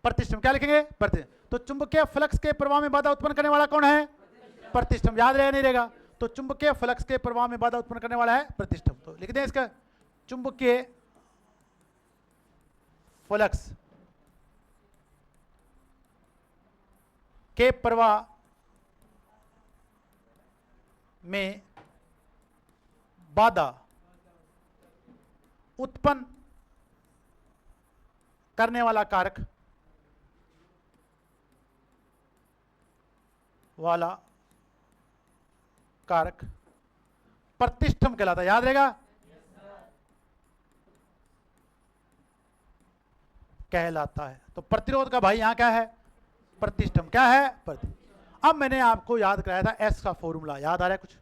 प्रतिष्ठम। क्या लिखेंगे? प्रतिष्ठम। तो चुंबकीय फ्लक्स के प्रवाह में बाधा उत्पन्न करने वाला कौन है? प्रतिष्ठम। याद रहे नहीं रहेगा? तो चुंबकीय फ्लक्स के प्रवाह में बाधा उत्पन्न करने वाला है प्रतिष्ठम। तो लिख दें इसका, चुंबकीय फ्लक्स के प्रवाह में बाधा उत्पन्न करने वाला कारक प्रतिष्ठम कहलाता है। याद रहेगा? कहलाता है। तो प्रतिरोध का भाई यहां क्या है? प्रतिष्ठम। क्या है? प्रतिष्ठम। अब मैंने आपको याद कराया था एस का फॉर्मूला, याद आ रहा है कुछ?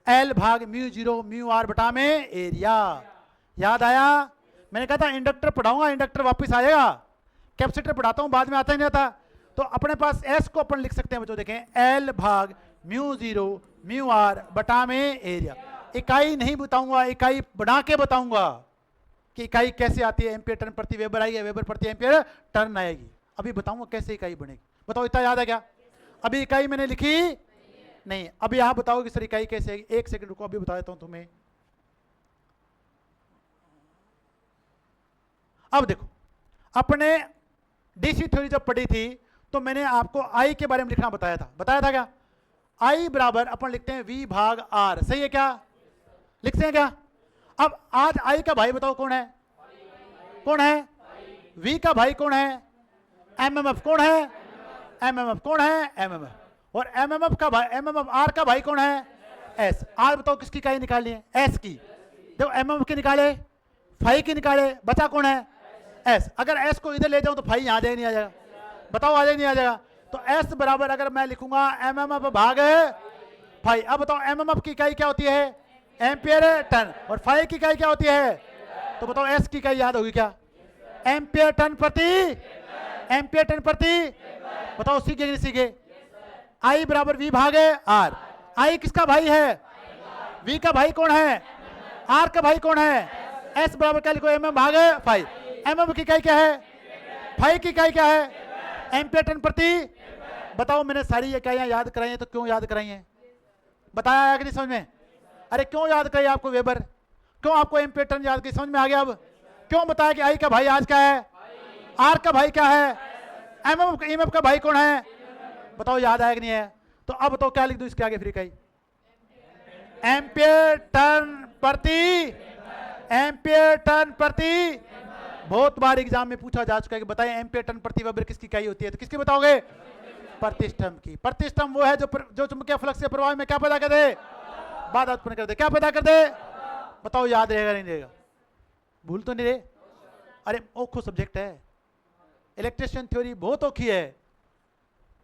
एल भाग म्यू 0 म्यू आर बटा में एरिया। याद आया? मैंने कहा था इंडक्टर पढ़ाऊंगा, इंडक्टर वापस आएगा, कैपेसिटर पढ़ाता हूं बाद में आता ही नहीं आता। तो अपने पास एस को अपन लिख सकते हैं बच्चों, देखें एल भाग म्यू 0 म्यू आर बटा में एरिया। इकाई नहीं बताऊंगा, इकाई बना के बताऊंगा कि इकाई कैसे आती है। एम्पियर टर्न प्रति वेबर आएगी, वेबर प्रति एम्पियर टर्न आएगी। अभी बताऊंगा कैसे इकाई बनेगी। बताओ इतना याद है क्या? अभी इकाई मैंने लिखी नहीं। अभी आप बताओ कि सर इकाई कैसे आएगी? एक सेकंड रुको, अभी बता देता हूं तुम्हें। अब देखो, अपने डीसी थ्योरी जब पढ़ी थी तो मैंने आपको आई के बारे में लिखना बताया था। बताया था क्या? आई बराबर अपन लिखते हैं वी भाग आर। सही है क्या? लिखते हैं क्या? अब आज आई का भाई बताओ कौन है? कौन है? वी का भाई कौन है? एमएमएफ कौन है? एमएमएफ कौन है? एमएमएफ। और एमएमएफ का भाई, एमएमएफ आर का भाई कौन है? एस। आर बताओ किसकी इकाई निकालनी है? एस की। देखो एमएमएफ की निकाले, फाई की निकाले, बचा कौन है? एस। अगर एस को इधर ले जाऊं तो फाई यहां आ जाएगा नहीं आ जाएगा? बताओ आ जाएगा नहीं आ जाएगा? तो एस बराबर अगर मैं लिखूंगा एमएमएफ भाग फाई। अब बताओ एमएमएफ की इकाई क्या होती है? Ampere ton. और फाई की इकाई क्या होती है? तो बताओ एस की इकाई याद होगी क्या? एम्पियर टन प्रति, एम्पियर टन प्रति। बताओ सीखे नहीं सीखे? आई बराबर वी भाग आर। आई किसका भाई है? वी का भाई कौन है? आर का भाई कौन है? एस बराबर क्या लिखो? एम एम भाग फाइव। एम एम की इकाई क्या है? फाइव की इकाई क्या है? एम्पियर टन प्रति। बताओ मैंने सारी इकाइयां याद कराई हैं, तो क्यों याद कराई हैं? बताया है कि नहीं समझ में? अरे क्यों याद कराई आपको वेबर? क्यों आपको एम्पियर टन याद की? समझ में आ गया? अब क्यों बताया कि आई का भाई आज क्या है? आर का भाई क्या है? एमएफ का भाई कौन है? बताओ याद आया कि नहीं है? तो अब बताओ क्या लिख दूं इसके आगे फिर इकाई? एम्पियर टन प्रति, एम्पियर टन प्रति। बहुत बार एग्जाम में पूछा जा चुका है कि बताएं एम्पियर टन प्रति वेबर किसकी इकाई होती है? तो किसकी बताओगे? प्रतिष्ठम की। प्रतिष्ठम वो है जो चुंबकीय फ्लक्स के प्रवाह में क्या पैदा कर दे? बाधा उत्पन्न कर दे। क्या पैदा कर दे? बताओ याद रहेगा नहीं रहेगा? भूल तो नहीं रहे? अरे औखो सब्जेक्ट है, इलेक्ट्रिशियन थ्योरी बहुत औखी है।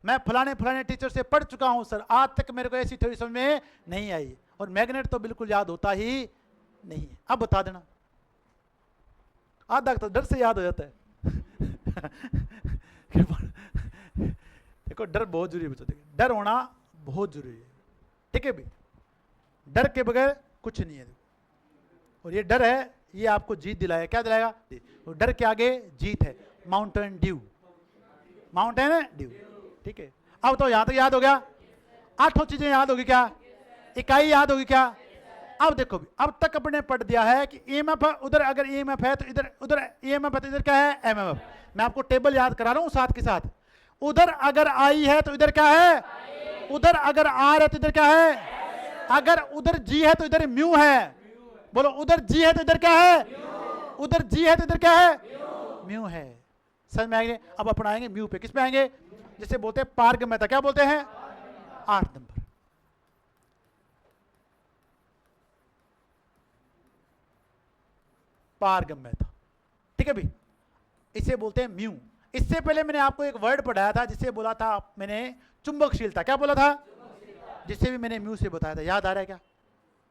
मैं फलाने फलाने टीचर से पढ़ चुका हूं सर, आज तक मेरे को ऐसी थ्योरी समझ में नहीं आई। और मैग्नेट तो बिल्कुल याद होता ही नहीं है। अब बता देना, आधा तो डर से याद हो जाता है। देखो डर बहुत जरूरी है, डर होना बहुत जरूरी है, ठीक है भाई? डर के बगैर कुछ नहीं है। और ये डर है, ये आपको जीत दिलाएगा। क्या दिलाएगा? तो डर के आगे जीत है। माउंटेन ड्यू, माउंटेन ड्यू, ठीक है? अब तो यहां तक याद हो गया? 8 चीजें याद होगी क्या? इकाई याद होगी क्या? अब देखो भी, अब तक अपने पढ़ दिया है कि ईएमएफ उधर, अगर ईएमएफ है तो इधर, उधर ईएमएफ है तो इधर क्या है? एमएमएफ। मैं आपको टेबल याद करा रहा हूं साथ के साथ। उधर अगर आई है तो इधर क्या है? उधर अगर आर है तो इधर क्या है? अगर उधर जी है तो इधर म्यू है। बोलो उधर जी है तो इधर क्या है? उधर जी है तो इधर क्या है? म्यू है। समझ में आएंगे? अब अपन आएंगे म्यू पे। किस पे आएंगे? जिसे बोलते हैं पारगम्यता। क्या बोलते हैं? 8 नंबर। पारगम्यता, ठीक है भाई? इसे बोलते हैं म्यू। इससे पहले मैंने आपको एक वर्ड पढ़ाया था जिसे बोला था मैंने चुंबकशीलता। क्या बोला था? जिसे भी मैंने म्यू से बताया था। याद आ रहा है क्या?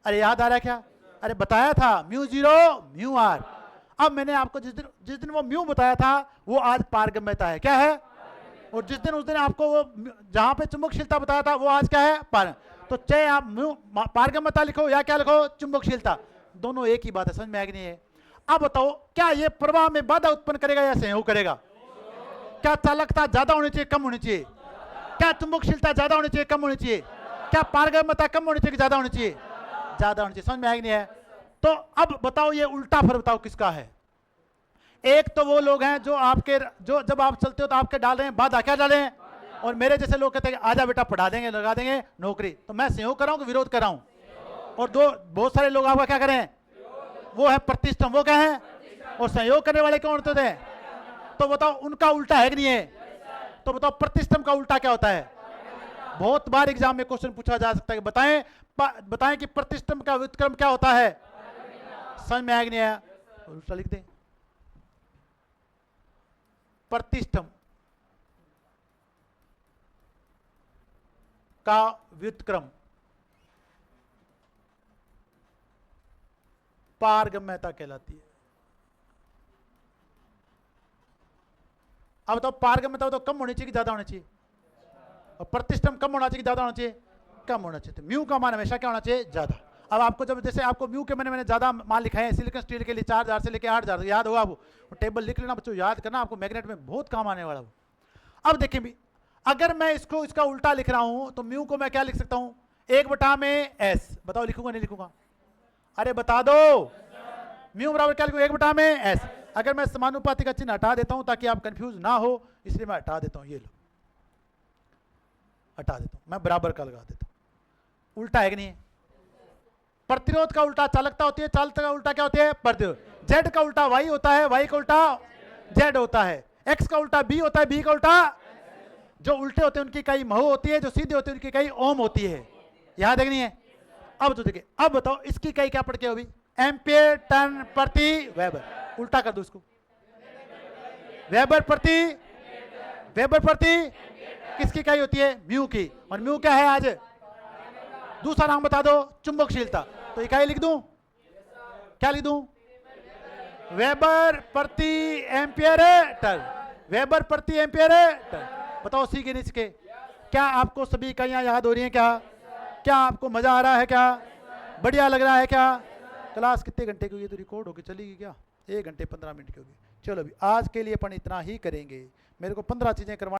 अरे याद आ रहा है क्या? अरे बताया था म्यू 0 म्यू आर। अब मैंने आपको जिस दिन वो म्यू बताया था वो आज पारगम्यता है। क्या है? और जिस दिन उस दिन आपको वो जहां पे चुंबकशीलता बताया था वो आज क्या है? तो चाहे आप म्यू पारगम्यता लिखो या क्या लिखो? चुंबकशीलता, दोनों एक ही बात है। समझ में आएगी नहीं है? अब बताओ क्या ये प्रवाह में बाधा उत्पन्न करेगा या संयोग करेगा? क्या चालकता ज्यादा होनी चाहिए कम होनी चाहिए? क्या चुंबकशीलता ज्यादा होनी चाहिए कम होनी चाहिए? क्या पारगम्यता कम होनी चाहिए ज्यादा होनी चाहिए? ज्यादा होनी चाहिए। समझ में आएगी नहीं है? तो अब बताओ ये उल्टा फर्क बताओ किसका है? एक तो वो लोग हैं जो आपके, जो जब आप चलते हो तो आपके डाल रहे हैं बाधा। क्या डाले हैं? और मेरे जैसे लोग कहते हैं आजा बेटा पढ़ा देंगे, लगा देंगे नौकरी। तो मैं संयोग कर रहा हूं कि विरोध कर रहा हूं? और दो बहुत सारे लोग आपका क्या करें? वो है प्रतिष्ठम। वो क्या है? और सहयोग करने वाले कौन होते थे? तो बताओ उनका उल्टा है कि नहीं है? तो बताओ प्रतिष्ठम का उल्टा क्या होता है? बहुत बार एग्जाम में क्वेश्चन पूछा जा सकता है कि बताएं कि प्रतिष्ठम का व्युत्क्रम क्या होता है? समझ में आया कि नहीं आया? उल्टा लिख दें। प्रतिष्ठम का व्युत्क्रम पारगम्यता कहलाती है। अब बताओ पारगम्यता तो कम होनी चाहिए कि ज्यादा होनी चाहिए? और प्रतिष्ठम कम होना चाहिए कि ज्यादा होना चाहिए? कम होना चाहिए। तो म्यू का मान हमेशा क्या होना चाहिए? ज्यादा। अब आपको जब जैसे आपको म्यू के मैंने ज्यादा मान लिखा है सिलिकॉन स्टील के लिए 4000 से लेकर 8000 याद होगा। वो टेबल लिख लेना बच्चों, याद करना, आपको मैग्नेट में बहुत काम आने वाला वो। अब देखिए भी, अगर मैं इसको इसका उल्टा लिख रहा हूं तो म्यू को मैं क्या लिख सकता हूं? 1 में एस। बताओ लिखूंगा नहीं लिखूंगा? अरे बता दो। म्यू बराबर क्या लिखूंगा? 1 में एस। अगर मैं समानुपाती का चिन्ह हटा देता हूं ताकि आप कंफ्यूज ना हो, इसलिए मैं हटा देता हूं। ये लो, हटा देता हूं, मैं बराबर का लगा देता हूं। उल्टा है कि नहीं है? प्रतिरोध का उल्टा चालकता होती है, चालकता का उल्टा क्या होती है? प्रतिरोध। जेड का उल्टा वाई होता है, वाई का उल्टा जेड होता है। एक्स का उल्टा बी होता है, बी का उल्टा, जो उल्टे होते हैं उनकी इकाई महो होती है, जो सीधे होते हैं उनकी इकाई ओम होती है। यहां देखनी है। अब तो देखिए, अब बताओ इसकी इकाई क्या पढ़ के होगी? एम्पियर टन प्रति वेबर। उल्टा कर दो इसको, वेबर प्रति, वेबर प्रति किसकी इकाई होती है? म्यू की। और म्यू क्या है आज? दूसरा नाम बता दो, चुंबकशीलता। तो इकाई लिख दूं, क्या लिख दूं? वेबर प्रति एम्पियर टन, वेबर प्रति एम्पियर टन। बताओ सी के नीचे के, क्या आपको सभी इकाइयां याद हो रही हैं? क्या आपको मजा आ रहा है? क्या बढ़िया लग रहा है? क्या क्लास कितने घंटे की हुई? तो रिकॉर्ड होकर चलेगी क्या? 1 घंटे 15 मिनट की होगी। चलो अभी आज के लिए अपन इतना ही करेंगे। मेरे को 15 चीजें करवा